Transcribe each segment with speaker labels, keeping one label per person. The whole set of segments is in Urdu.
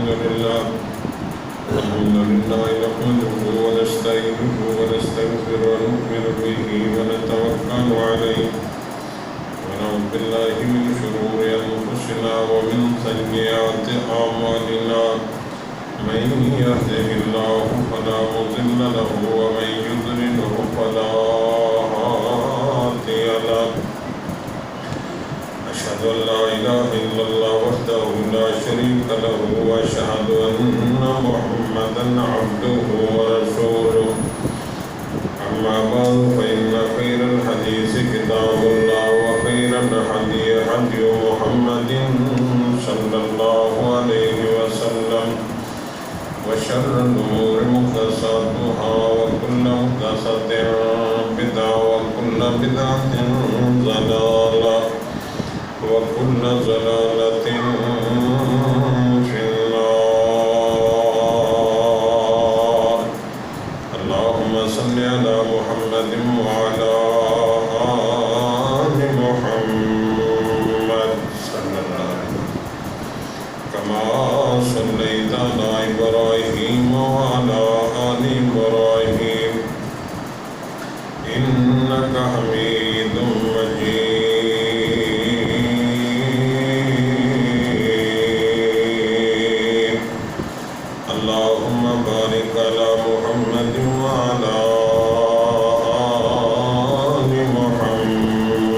Speaker 1: الحمد لله نحمده ونستعينه ونستغفره ونؤمن به ونتوكل عليه ونعوذ بالله من شرور أنفسنا ومن سيئات أعمالنا من يهده الله فلا مضل له ومن يضلله فلا هادي له أشهد أن لا إله إلا الله وحده لا شريك له وأشهد أن محمدا عبده ورسوله أما بعد فإن خير الحديث كتاب الله وخير الهدي هدي محمد صلى الله عليه وسلم وشر الأمور محدثاتها وكل محدثة بدعة وكل بدعة ضلالة وكل ضلالة في النار. اللهم صل على محمد وعلى آل محمد صلى الله عليه وسلم كما صليت على إبراهيم وعلى آل إبراهيم إنك حميد مجيد. اللهم بارك على محمد وعلى آل محمد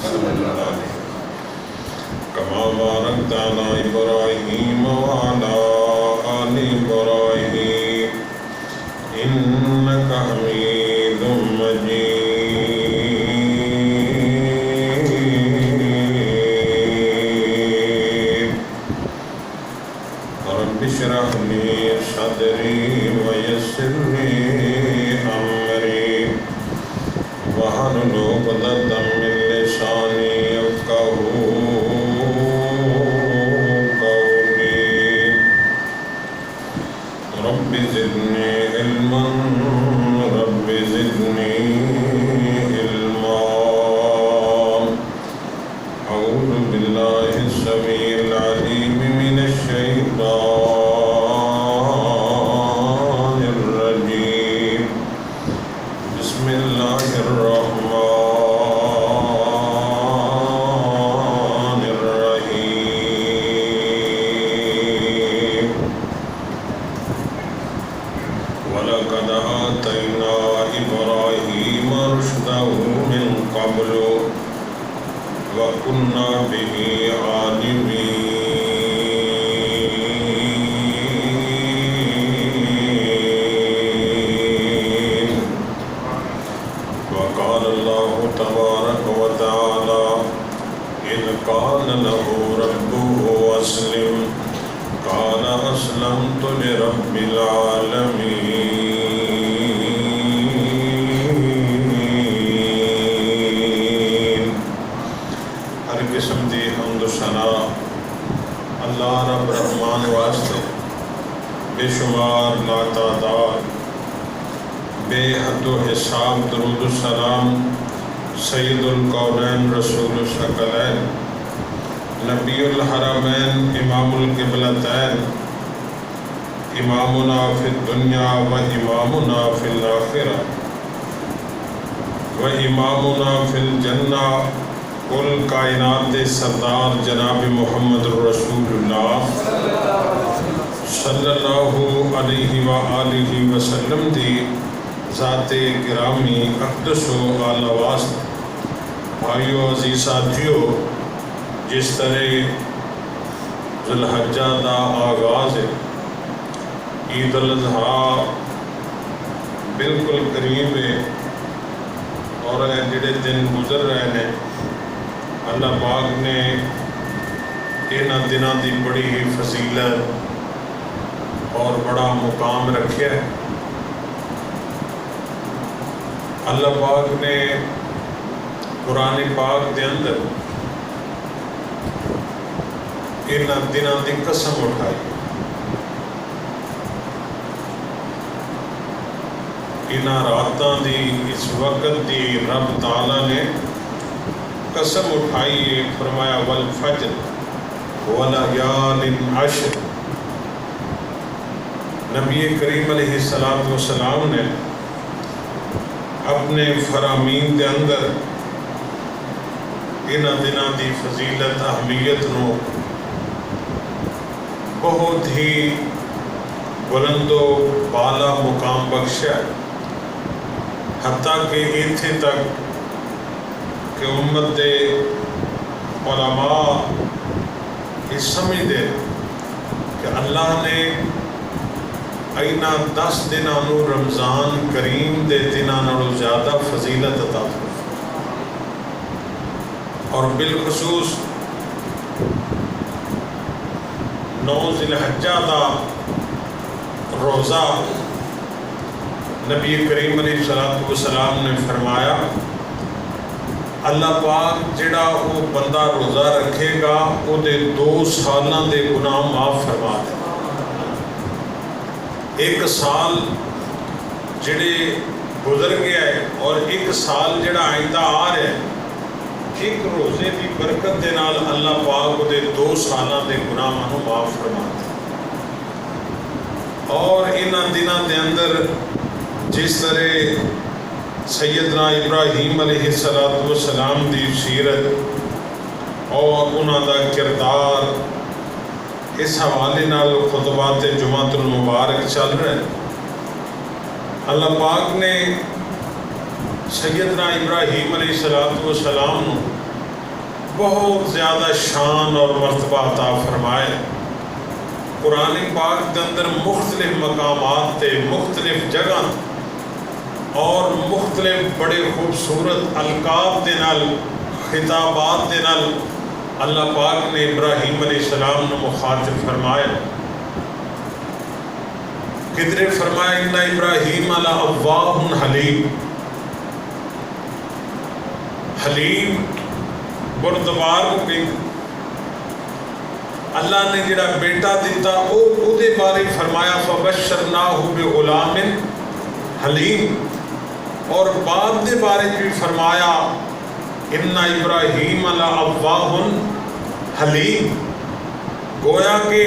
Speaker 1: صلى الله عليه وسلم كما باركت على إبراهيم وعلى آل إبراهيم إنك حميد مجيد. رب اشرح لي صدري ويسر لي أمري واحلل عقدة من لساني يفقهوا قولي. رب زدني علما رب زدني علما. أعوذ بالله السميع العليم من الشيطان الرجيم. بسم الله الرحمن الرحيم. وَلَقَدْ آتَيْنَا إِبْرَاهِيمَ رُشْدَهُ مِنْ قَبْلُ وَكُنَّا بِهِ عَالِمِينَ. وقال الله تبارك وتعالى إذ قال له ربه أسلم قال أسلمت لرب العالمين. ہر قسم دی حمد و ثنا اللہ رب رحمان واسطے بے شمار لاتعداد بے حد و حساب درود و سلام سید القونین رسول الثقلین نبی الحرمین امام القبلتین امامنا فی الدنیا و امامنا فی الآخرہ و امامنا فی الجنہ کل کائنات سردار جناب محمد رسول اللہ صلی اللہ علیہ وآلہ وسلم دی ذات گرامی اقدس و اعلی واسط. بھائیو عزیز ساتھیو، جس طرح ذو الحجہ دا آغاز ہے، عید الاضحیٰ بالکل قریب ہے اور جڑے دن گزر رہے ہیں اللہ پاک نے انہاں دنوں دی بڑی ہی فضیلت اور بڑا مقام رکھیا ہے. اللہ پاک نے قرآن پاک دے اندر انہاں دنوں دی قسم اٹھائی. انہاں راتاں دی اس وقت دی رب تعالیٰ نے قسم اٹھائی، فرمایا والفجر ولیال عشر، نبی کریم علیہ السلام نے اپنے فرامین دے اندر انہاں دناں دی فضیلت اہمیت نو بہت ہی بلند و بالا مقام بخشا ہے، حتیٰ کہ ایتھے تک کہ امت دے علماء یہ سمجھ دے کہ اللہ نے اینا 10 دنوں نو رمضان کریم دے دنوں نالوں زیادہ فضیلت عطا فرمائی، اور بالخصوص 9 ذی الحجہ دا روزہ نبی کریم علیہ السلام نے فرمایا اللہ پاک جڑا وہ بندہ روزہ رکھے گا وہ دے 2 سالاں دے گناہ معاف فرما دے، 1 سال جڑے گزر گیا ہے اور 1 سال جڑا آئندہ آ رہا ہے، 1 روزے دی برکت دے نال اللہ پاک وہ دے 2 سالاں دے گناہ مانو معاف فرما دے۔ اور انہاں دنوں دے اندر جس طرح سیدنا ابراہیم علیہ السلام دی سیرت اور انہاں دا کردار اس حوالے نال خطبات جمعۃ المبارک چل رہے ہیں، اللہ پاک نے سیدنا ابراہیم علیہ السلام نو بہت زیادہ شان اور مرتبہ عطا فرمائے۔ قرآن پاک کے اندر مختلف مقامات تے مختلف جگہ اور مختلف بڑے خوبصورت القاب دے نال خطابات دے نال اللہ پاک نے ابراہیم علیہ السلام نے مخاطب فرمایا۔ کدھر فرمایا ان ابراہیم لأواہ حلیم، حلیم بردبار کو کہ اللہ نے جڑا بیٹا دیتا او دے بارے فرمایا فبشرناہ بغلام حلیم، اور باپ دے بارے بھی فرمایا ان ابراہیم لأواہ حلیم، گویا کہ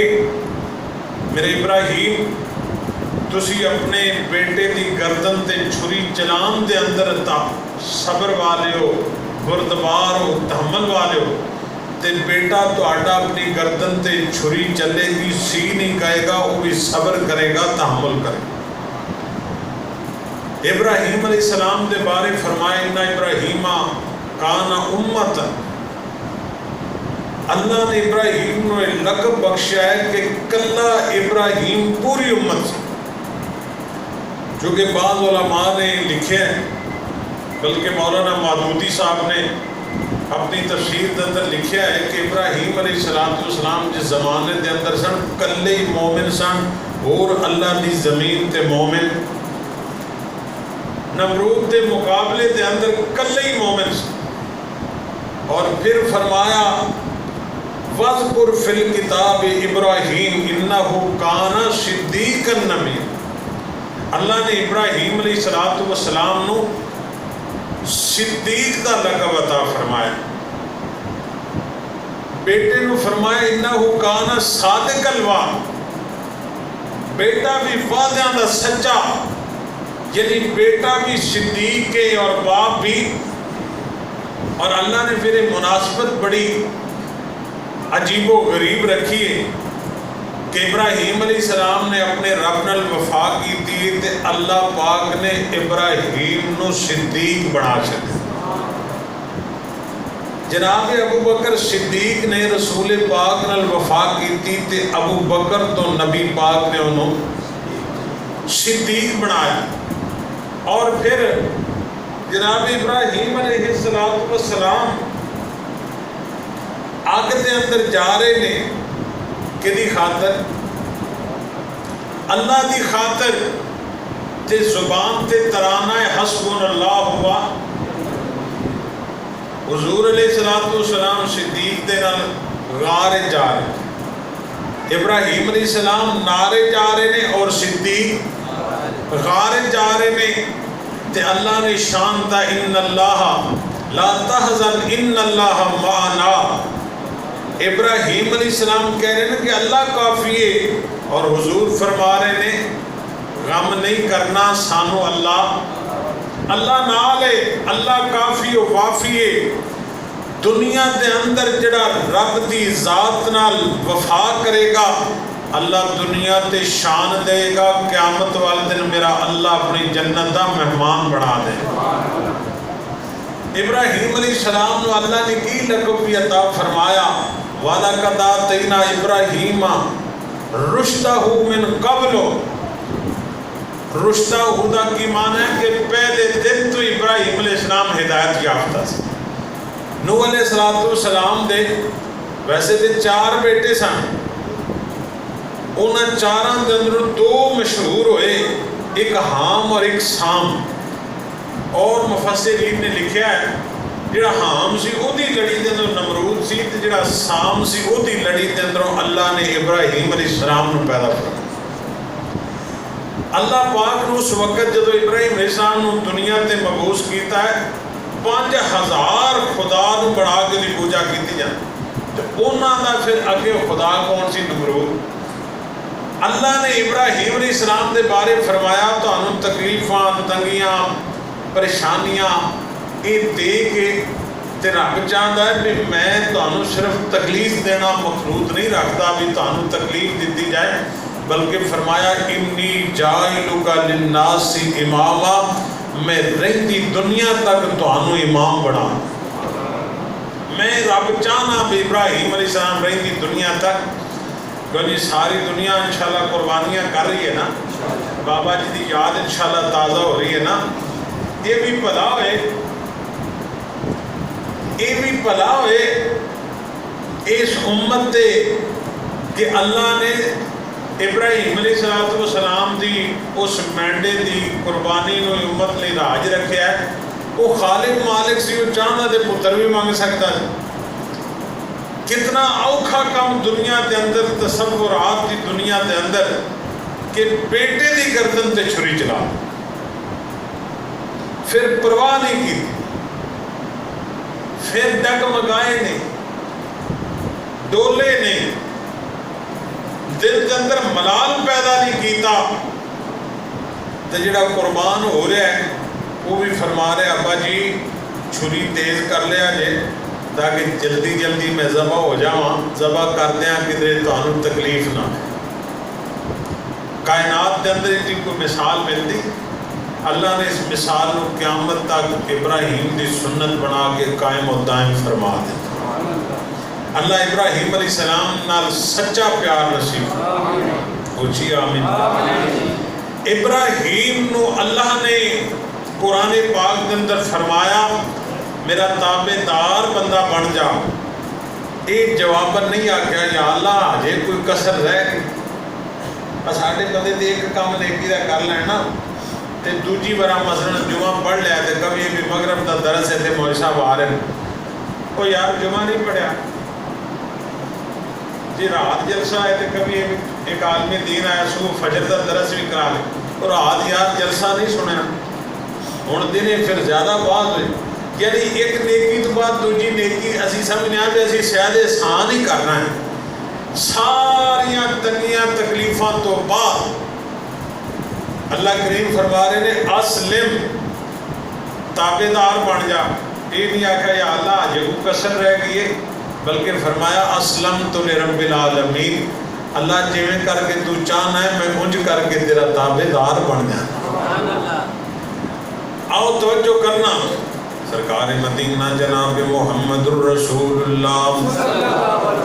Speaker 1: میرے ابراہیم تسی اپنے بیٹے دی گردن تے چھری چلان دے اندر تا صبر والے ہو، بردبار ہو، تحمل والے ہو، تے بیٹا تو آڈا اپنی گردن تے چھری چلے گی، سی نہیں کہے گا، وہ بھی صبر کرے گا، تحمل کرے گا۔ ابراہیم علیہ السلام دے بارے فرمائے ان ابراہیم کان امت، اللہ نے ابراہیم نے لقب بخشا ہے کہ کلا ابراہیم پوری امت سے، جو کہ بعض علماء نے لکھے ہیں، بلکہ مولانا مودودی صاحب نے اپنی تفسیر کے اندر لکھا ہے کہ ابراہیم علیہ السلام جس زمانے دے اندر سن کلے ہی مومن سن، اور اللہ دی زمین تے مومن، نمرود دے مقابلے دے اندر کلے ہی مومن سن۔ اور پھر فرمایا وَاذْكُرْ فِي الْكِتَابِ إِبْرَاهِيمَ إِنَّهُ كَانَ صِدِّيقًا نَبِيًّا، اللہ نے ابراہیم علیہ السلام نو صدیق دا لقب عطا فرمایا، بیٹے نو فرمایا انہو کانا صادق الوعد، بیٹا بھی وعدیاں دا سچا، یعنی بیٹا بھی صدیق ہے اور باپ بھی۔ اور اللہ نے پھر مناسبت بڑی عجیب و غریب رکھی ہے کہ ابراہیم علیہ السلام نے اپنے رب نال وفا کی تھی تے اللہ پاک نے ابراہیم نو صدیق بنا چھڈیا۔ جناب ابو بکر صدیق نے رسول پاک نال وفا کی تھی تے ابو بکر تو نبی پاک نے انہوں صدیق بنایا۔ اور پھر جناب ابراہیم علیہ السلام آگ دے اندر جا رہے نے کدی خاطر اللہ دی خاطر، تے زبان تے ترانہ حسبنا اللہ ہوا، حضور علیہ السلام صدیق دے نال غار جا رہے، ابراہیم علیہ السلام نارے جا رہے نے اور صدیق غار جا رہے نے، تے اللہ نے شان تا ان اللہ لا تحزن ان اللہ معنا، ابراہیم علیہ السلام کہہ رہے ہیں کہ اللہ کافی ہے، اور حضور فرما رہے ہیں غم نہیں کرنا سانو اللہ نال ہے، اللہ کافی و وافی ہے۔ دنیا دے اندر جڑا رب دی ذات نال وفا کرے گا اللہ دنیا تے شان دے گا، قیامت والے دن میرا اللہ اپنی جنت دا مہمان بنا دے۔ ابراہیم علیہ السلام نو اللہ نے کی لقب بھی عطا فرمایا، وَلَقَدْ آتَيْنَا إِبْرَاهِيمَ رُشْدَهُ مِنْ قَبْلُ۔ رشدہ ہدا کی معنی ہے کہ پہلے دن تو ابراہیم علیہ السلام ہدایت یافتہ سے۔ نوح علیہ السلام دے ویسے دے 4 بیٹے سن، انہاں 4 دے اندر 2 مشہور ہوئے، ایک حام اور ایک سام۔ اور مفسرین نے لکھیا ہے جڑا حام سی او دی لڑی دے اندر نمرود سی، تے جڑا سام سی او دی لڑی دے اندر اللہ نے ابراہیم علیہ السلام نو پیدا کیا۔ اللہ پاک نے اس وقت جدو ابراہیم علیہ السلام نو دنیا تے مبعوث کیتا ہے 5000 خدا نو بنا کے دی پوجا کیتی جاتی، تو انہاں دا پھر اگے خدا کون سی؟ نمرود۔ اللہ نے ابراہیم علیہ السلام دے بارے فرمایا تانوں تکلیفاں تنگیاں پریشانیاں یہ دے کے تے رب چاہتا ہے کہ میں تانوں صرف تکلیف دینا مقصود نہیں رکھتا بھی تانوں تکلیف دیتی جائے، بلکہ فرمایا انی جائلک للناس اماما، میں رہتی دنیا تک تانوں امام بنا۔ میں رب چاہنا بھی ابراہیم علیہ السلام رہتی دنیا تک، کیونکہ ساری دنیا انشاءاللہ قربانیاں کر رہی ہے نا، بابا جی دی یاد انشاءاللہ تازہ ہو رہی ہے نا، یہ بھی بھلا ہوئے اس امت دے کہ اللہ نے ابراہیم علیہ السلام دی اس مینڈے دی قربانی نو امت لئی راج رکھیا ہے۔ وہ خالق مالک سی، وہ چاہنا دے پتر بھی مانگ سکتا ہے۔ کتنا اوکھا کم دنیا دے اندر، تصورات دی دنیا دے اندر کہ بیٹے دی گردن تے چھری چلا، پھر پرواہ نہیں کی، پھر ڈگمگائے نہیں، ڈولے نہیں، دل کے اندر ملال پیدا نہیں کیتا، تو جڑا قربان ہو رہا ہے وہ بھی فرما رہے ابا جی چھری تیز کر لیا جے تاکہ جلدی جلدی میں ذبح ہو جاواں، ذبح کر دیاں کدھر تانوں تکلیف نہ۔ کائنات کے اندر جی کوئی مثال ملتی، اللہ نے اس مثال کو قیامت تک ابراہیم دی سنت بنا کے قائم و دائم فرما دیتا۔ اللہ ابراہیم علیہ السلام نال سچا پیار نصیب اچھی آمین۔ ابراہیم نو اللہ نے قرآن پاک کے اندر فرمایا میرا تابع دار بندہ بن جا۔ ایک جواباً نہیں آکھیا یا اللہ آجے کوئی کسر رہ گئی، ساڑھے بندے دے ایک کام نیکی دا کر لینا تے دوجی برا مثلا جمعہ پڑھ لیا تے کبھی بھی مغرب دا درس ہے تے مولوی صاحب آ رہے ہیں وہ یار جمعہ نہیں پڑھیا جی، رات جلسہ ہے تے کبھی ایک عالمی دین آیا صبح فجر دا درس بھی کرا لے اور رات یار جلسہ نہیں سنیا، ہن دنے پھر زیادہ بات ہوئی، یعنی ایک نیکی تو بعد دوجی نیکی اسی سمجھنے آ بھی اسی شاید احسان ہی کرنا ہے۔ ساریاں تنگیاں تکلیفاں تو بعد اللہ کریم فرما رہے نے اسلم، تابع دار بن جا۔ یہ نہیں آکھا یا اللہ آج کو کسر رہ گئی ہے، بلکہ فرمایا اسلمت لرب العالمین، اللہ جویں کر کے تو چاہنا ہے میں انج کر کے تیرا تابع دار بن جانا۔ آؤ توجہ کرنا، سرکار مدینہ جناب محمد الرسول اللہ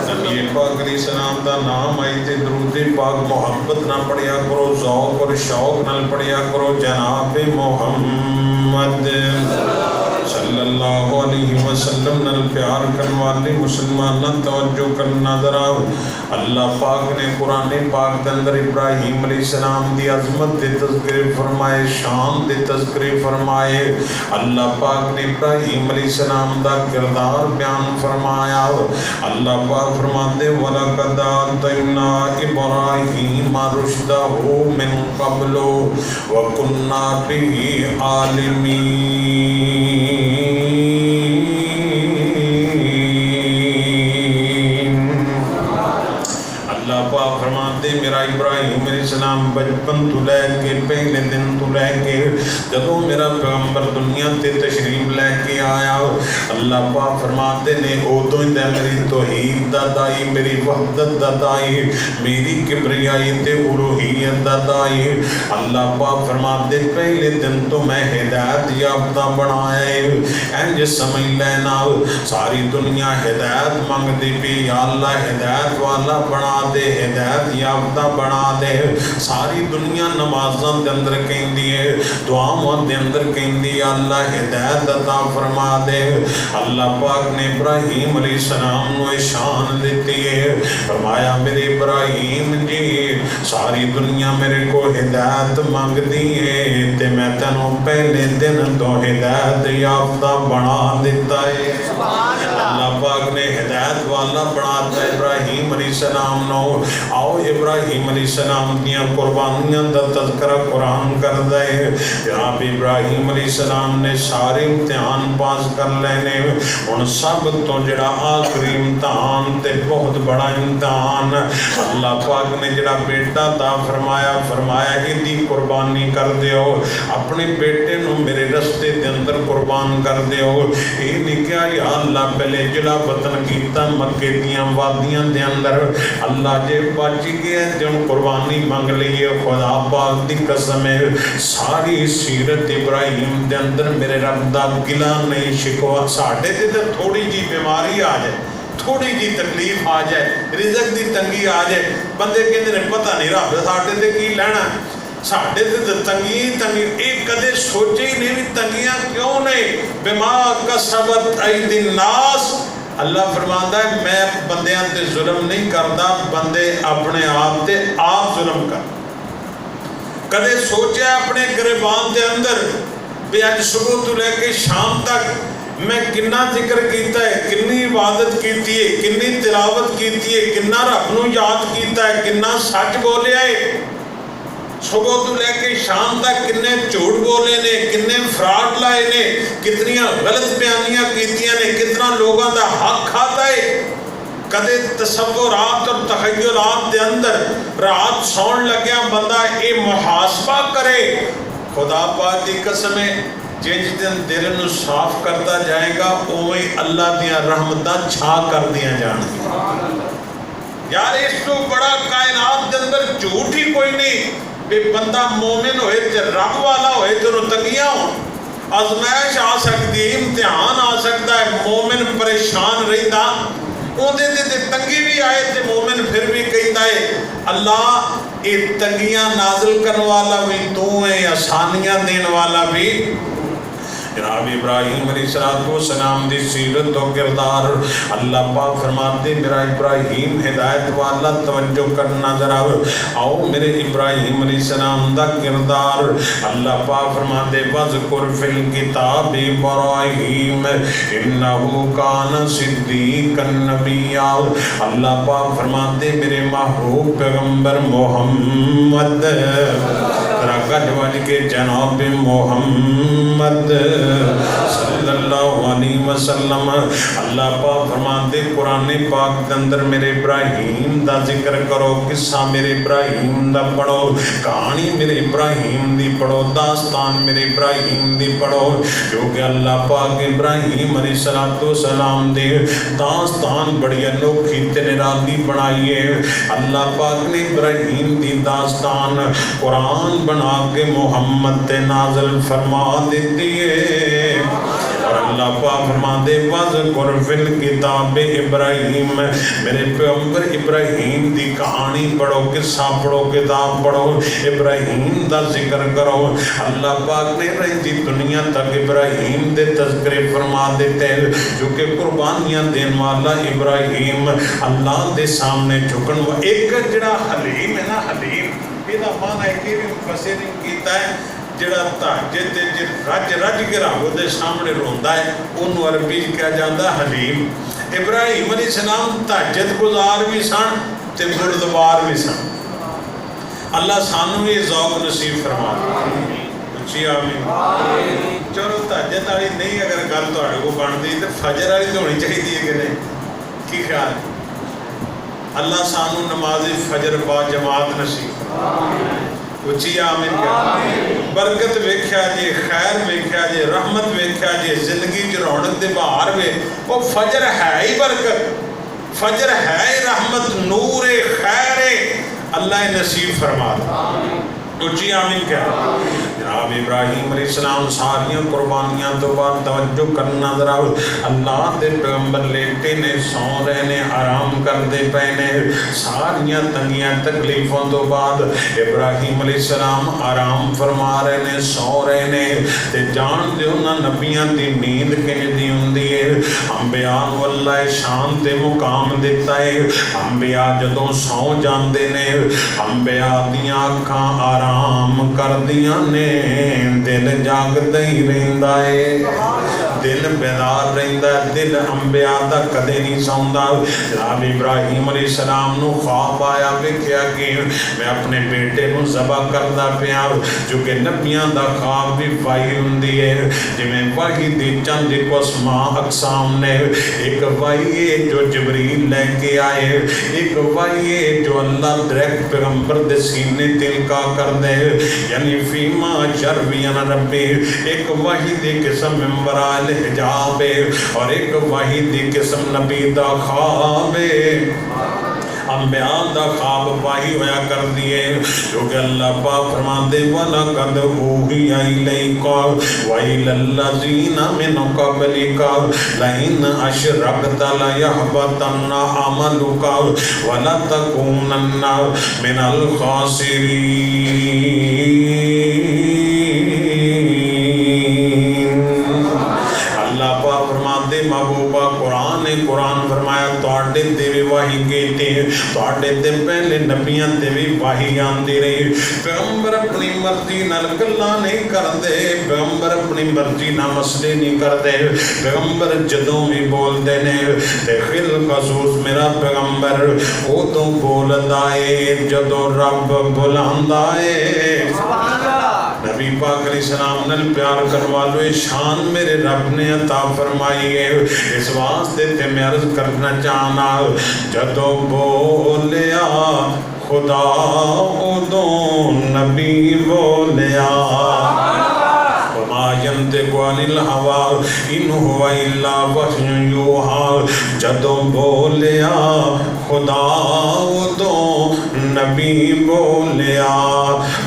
Speaker 1: نبی پاک علیہ السلام دا نام آئی تے درود پاک محبت نہ پڑھیا کرو، ذوق اور شوق نہ پڑھیا کرو جناب محمد صلی اللہ علیہ وسلم نال پیار کرنے والے مسلمان نہ توجہ کرنا ذرا۔ اللہ پاک نے قرآن پاک کے اندر ابراہیم علیہ السلام دی عظمت دے تذکرے فرمائے، شان دے تذکرے فرمائے۔ اللہ پاک نے ابراہیم علیہ السلام دا کردار بیان فرمایا۔ اللہ پاک فرماتے وَلَقَدْ آتَيْنَا إِبْرَاهِيمَ رُشْدَهُ مِنْ قَبْلُ وَكُنَّا بِهِ عَالِمِينَ۔ اللہ پاک فرماتے میرا ابراہیم علیہ السلام بچپن تو لے کے پہلے دن تو لے کے جدوں میرا پیغمبر دنیا تے تشریف لے کے آیا اللہ پاک فرماتے نے ادوں ہی میری توحید دا دائی میری وحدت دا دائی میری کبریائی تے الوہیت دا دائی اللہ پاک فرماتے پہلے دن تو میں ہدایت یافتہ بنایا انج سمجھ لینا ساری دنیا ہدایت منگ دی پی یا اللہ ہدایت والا بنا دے ہدایت یافتہ بنا دے ساری دنیا نمازاں دے اندر کہندی ہے دعاواں دے اندر کہندی اللہ ہدایت عطا فرما دے اللہ پاک نے ابراہیم علیہ السلام نو شان دیتی ہے فرمایا میرے ابراہیم جی ساری دنیا میرے کو ہدایت مانگ دی ہے تے میں تینوں پہلے دن تو ہدایت یافتہ بنا دیتا ہے اللہ پاک نے ہدایت والا بناتا ابراہیم علیہ السلام نو آؤ ابراہیم علیہ السلام دیاں قربانیاں دا تذکرہ قرآن کر دے جناب ابراہیم علیہ السلام نے سارے امتحان پاس کر لینے ان سب تو جڑا آخری امتحان تے بہت بڑا امتحان اللہ پاک نے جڑا بیٹا دا فرمایا دی قربانی کر دیو اپنے بیٹے نو میرے رستے دے اندر قربان کر دیو یہ نہیں کیا یا اللہ پہلے جڑا وطن کیتا مکے دیاں وادیاں دے اندر اللہ جے بچ گیا جن قربانی منگ لیے خدا پاک دی قسم ہے ساری سیرت ابراہیم دے اندر میرے رب دا گلا نہیں شکوا ساڑھے تے تھوڑی جی بیماری آ جائے تھوڑی جی تکلیف آ جائے رزق دی تنگی آ جائے بندے کہندے نے پتہ نہیں رب ساڑھے تے کی لینا ساڑھے تے تنگی ایک کدے سوچے ہی نہیں بھی تنگیاں کیوں نہیں بما کسبت ایدی الناس اللہ فرماتا ہے میں بندیاں تے ظلم نہیں کرتا بندے اپنے آپ تے آپ ظلم کر کدے سوچیا اپنے گریبان دے اندر بھی آج صبح تو لے کے شام تک میں کنا ذکر کیتا ہے کنی عبادت کیتی ہے کنی تلاوت کیتی ہے کنا رب نو یاد کیتا ہے کنا سچ بولیا ہے صبح تو لے کے شام تک کنے جھوٹ بولے نے کنے فراڈ لائے نے کتنی غلط بیانیاں کیتیاں نے کتنا لوگاں دا حق کھاتا ہے کدے تصورات اور تخیلات دے اندر رات سون لگیا بندہ اے محاسبہ کرے خدا پاک دی قسم ہے جس دن دل نو صاف کرتا جائے گا اوہیں اللہ دیاں رحمتاں چھا کر دیاں جان گی یار اس تو بڑا کائنات دے اندر جھوٹ ہی کوئی نہیں بے بندہ مومن ہوئے تے رب والا ہوئے تے انہوں تنگیاں ہوں آزمائش آ سکتی ہے امتحان آ سکتا ہے مومن پریشان رہتا اون دے تنگی بھی آئے تے مومن پھر بھی کہتا ہے اللہ یہ تنگیاں نازل کرنے والا بھی تو ہے آسانیاں دین والا بھی جناب ابراہیم علیہ السلام دی سیرت و کردار اللہ پاک فرماتے میرا ابراہیم ہدایت والا توجہ کرنا ذرا آؤ میرے ابراہیم علیہ السلام دا کردار اللہ پاک فرماتے وذکر فی الکتاب ابراہیم انہو کان صدیقا نبیا اللہ پاک فرماتے میرے محبوب پیغمبر محمد رگت وج کے جناب محمد صلی اللہ علیہ وسلم اللہ پاک فرماتے قرآن پاک اندر میرے ابراہیم دا ذکر کرو قصہ میرے ابراہیم دا پڑھو کہانی میرے ابراہیم دی پڑھو داستان میرے ابراہیم دی پڑھو کیونکہ اللہ پاک ابراہیم علیہ السلام دے داستان بڑی انوکھی تے نرالی بنائی ہے اللہ پاک نے ابراہیم دی داستان قرآن بنا کے محمد تے نازل فرما دیتی ہے اور اللہ پاک فرماتے وذکر فی الکتاب ابراہیم میرے پیغمبر ابراہیم دی کہانی پڑھو قصہ پڑھو کتاب پڑھو ابراہیم دا ذکر کرو اللہ پاک نے رہتی دنیا تک ابراہیم دے تذکرے فرما دیتے ہیں جو کہ قربانیاں دین والا ابراہیم اللہ دے سامنے جھکن ایک جڑا حلیم ہے نا حلیم یہ معنی ہے کہ مفسرین کیتا ہے جڑا تہجد رج رج کے رب دے سامنے روندا ہے انہوں عربی کیا جاتا حلیم ابراہیم علیہ السلام تہجد گزار بھی سن تے بردبار بھی سن اللہ سانو یہ ذوق نصیب فرما دے اچھی آمین چلو تہجد والی نہیں اگر گل تہاڈے کو بنتی تے فجر والی تو ہونی چاہیے کہ نہیں کی خیال اللہ سانو نماز فجر با جماعت نصیب اچھی آمین کیا برکت ویکھیا جے خیر ویکھیا جے رحمت ویکھیا جے زندگی جو رونق دے بہار وے وہ فجر ہے ہی برکت فجر ہے ہی رحمت نور خیر اللہ نصیب فرما دے اچھی آمین کیا جناب ابراہیم علیہ السلام ساریاں قربانیاں تو بعد توجہ کرنا ذرا اللہ دے پیغمبر لیٹے نے سو رہے نے آرام کر دے پہنے ساریاں تنگیاں تکلیفوں تو بعد ابراہیم علیہ السلام آرام فرما رہے نے سو رہے نے تے جان دے انہاں نبیاں دی نیند کنج دی ہوندی ہے انبیاء نو اللہ شان تے مقام دیتا ہے انبیاء جدوں سو جاندے نے انبیاء دیاں اکھاں آرام کر دیاں نے دل جاگدا ہی رہندا ہے دل بیدار رہندا ہے دل انبیاء دا کدے نہیں سوندا جناب ابراہیم علیہ السلام نو خواب آیا ویکھیا کہ میں اپنے بیٹے نو ذبح کردا پیا جو کہ نبیاں دا خواب بھی وحی ہوندی ہے جویں وحی دی چند اقسام نے ایک وحی ہے جو جبریل لے کے آئے ایک وحی ہے جو اللہ ڈائریکٹ پیغمبر دے سینے تلقا کر دے یعنی فیما شربیان ربی ایک وحی دی قسم ممبرہ الحجاب اور ایک وحی دی قسم نبی دا خواب انبیاء دا خواب وحی ہویا کر دیے جو کہ اللہ پاک فرماندے وَلَقَدْ أُوحِيَ إِلَيْكَ وَإِلَى الَّذِينَ مِنْ قَبْلِكَ لَئِنْ أَشْرَكْتَ لَيَحْبَطَنَّ عَمَلُكَ وَلَتَكُونَنَّ مِنَ الْخَاسِرِينَ اللہ پاک فرماندے محبوبہ قرآن فرمایا توڑے دے بھی وحی کہتے ہیں توڑے دے پہلے نبیاں دے بھی وحی آندی رہی پیغمبر اپنی مرضی نہ گلاں نہیں کر دے پیغمبر اپنی مرضی نہ مسئلے نہیں کر دے پیغمبر جدوں بھی بول دے نے تے خل خصوص میرا پیغمبر او تو بولدا ہے جدوں رب بلاندا ہے نبی پاک علیہ السلام نل پیار کروالو شان میرے رب نے عطا فرمائی ہے اس واسطے تے میں عرض کرنا چاہنا جدو بولیا خدا ادوں نبی بولیا وما ينطق عن الهوى إن هو إلا وحي يوحى جدو بولیا خدا ادوں نبی بولیا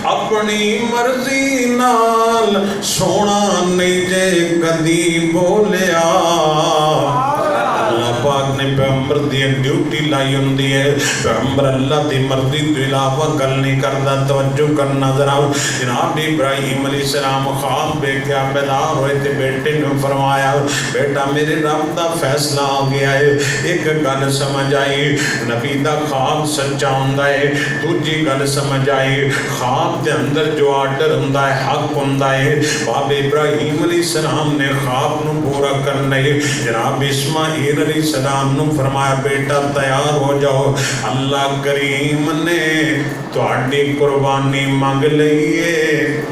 Speaker 1: اپنی مرضی نال سونا نہیں جے کدی بولیا اللہ پاک نے پیغمبر دی ڈیوٹی لائی ہوندی ہے پیغمبر اللہ دی مرضی تو علاوہ گل نہیں کردا توجہ کرنا ذرا جناب ابراہیم علیہ السلام خواب دیکھا بیدار ہوئے تے بیٹے نے فرمایا بیٹا میرے رب دا فیصلہ آ گیا ہے ایک گل سمجھ آئی نبی دا خواب سچا ہوندا ہے دوجی گل سمجھ آئی خواب دے اندر جو آرڈر ہوندا ہے حق ہوندا ہے باب ابراہیم علیہ السلام نے خواب نو پورا کرنے جناب اسماعیل علیہ السلام نو فرمایا بیٹا تیار ہو جاؤ اللہ کریم نے تہاڈی قربانی مانگ لئیے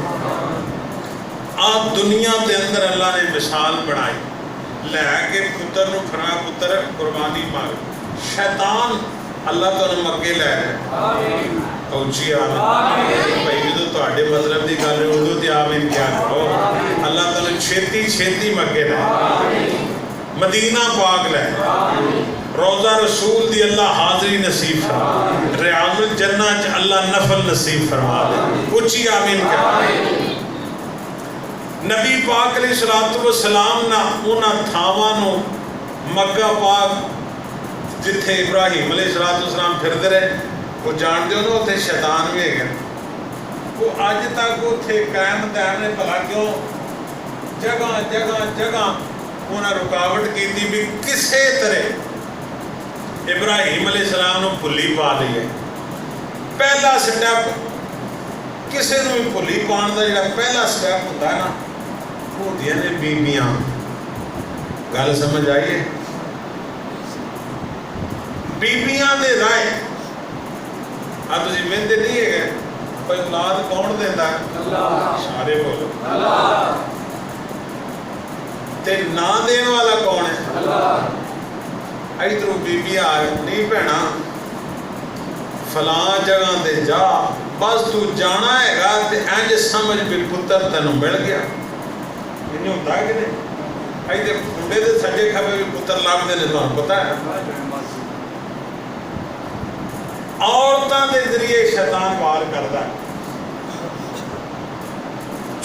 Speaker 1: آپ دنیا دے اندر اللہ نے مثال بنائی لے کے پتر نو فرمایا پتر قربانی مانگ شیطان اللہ تو مکے لے رہے اوچی آمین بھائی جو تو آڈے مطلب دی گل اردو تے آمین کیا کرو اللہ تعالیٰ چھیتی چھیتی مکے لے مدینہ پاک لے روزہ رسول دی اللہ حاضری نصیب فرما ریاض الجنہ اللہ نفل نصیب فرما دے اچھی آمین کیا نبی پاک علیہ السلام نا اونا تھاوانو مکہ پاک جتھے ابراہیم علیہ السلام پھر دے رہے وہ جان دے انہوں تھے شیطان بھی ہے گئے وہ آج تک وہ تھے قائم دائم نے پلا کیوں جگہ جگہ جگہ انہاں رکاوٹ کی تھی بھی کسے طرح ابراہیم علیہ السلام نے پھلی پا لی ہے پہلا سٹیپ کسے نے بھی پھلی پان دا جڑا پہلا سٹیپ ہوتا ہے نا وہ دیا نے بیبیاں گل سمجھ آئیے بیبیاں دے رائے آپ تجھے مندے نہیں ہے گئے کوئی اولاد کون دیتا ہے اللہ سارے بولو اللہ تے نا دین والا کون ہے اللہ ادھروں بیبیاں نہیں پہنا فلاں جگہ تے جا، بس تو جانا ہے گا تے انج سمجھ بھی پتر تینوں مل گیا. یہ ہوتا ہے کہ نہیں؟ اے تے منڈے دے سجے کھبے بھی پتر لبدے نے، تمہیں پتہ ہے. عورتاں دے ذریعے شیطان وار کردا ہے.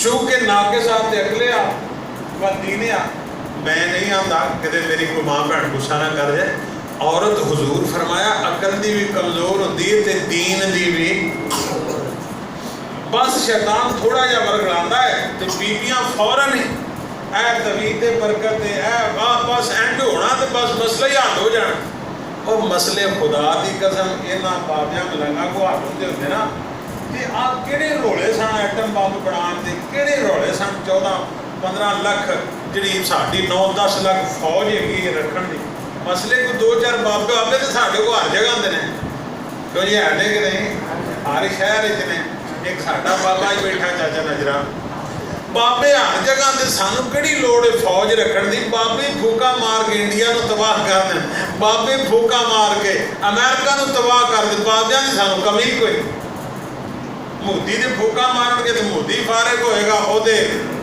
Speaker 1: چونکہ ناقصات تے اکلے آ و دینے آ، میں نہیں آندا کہ میری کوئی ماں بہن غصہ نہ کر جائے. عورت حضور فرمایا عقل دی بھی کمزور ہوندی ہے تے دین دی بھی. بس شیطان تھوڑا جہا ورگلاندا ہے تے بیبیاں فوراً ہی اے توحید برکت اے بس اینڈ ہونا تے بس مسئلہ ہی حل ہو جانا. اور مسئلے خدا دی قسم انہاں بابیاں ملنگاں کو حل ہوندے ہوندے نا تے آ کہڑے رولے سن ایٹم بم بنان دے، کہڑے رولے سن 14-15 لاکھ جڑی ساڈی 9-10 لاکھ فوج ہیگی رکھن دی. مسئلے کو 2-4 بابے آبے تو ساڈے کو ہر جگہ آتے ہیں. کیوں جی ہے کہ نہیں؟ ہر شہر نے ایک ساڈا بابا ہی بیٹھا چاچا نجرا. بابے ہر جگہ آتے، سانو کہڑی لوڑ ہے فوج رکھن دی؟ بابے پھوکا مار کے انڈیا نو تباہ کر دیں، بابے پھوکا مار کے امریکہ نو تباہ کر دیں. بابیاں دی سانو کمی کوئی. مودی دے پھوکا مارن گے تو مودی فارغ ہوئے گا، وہ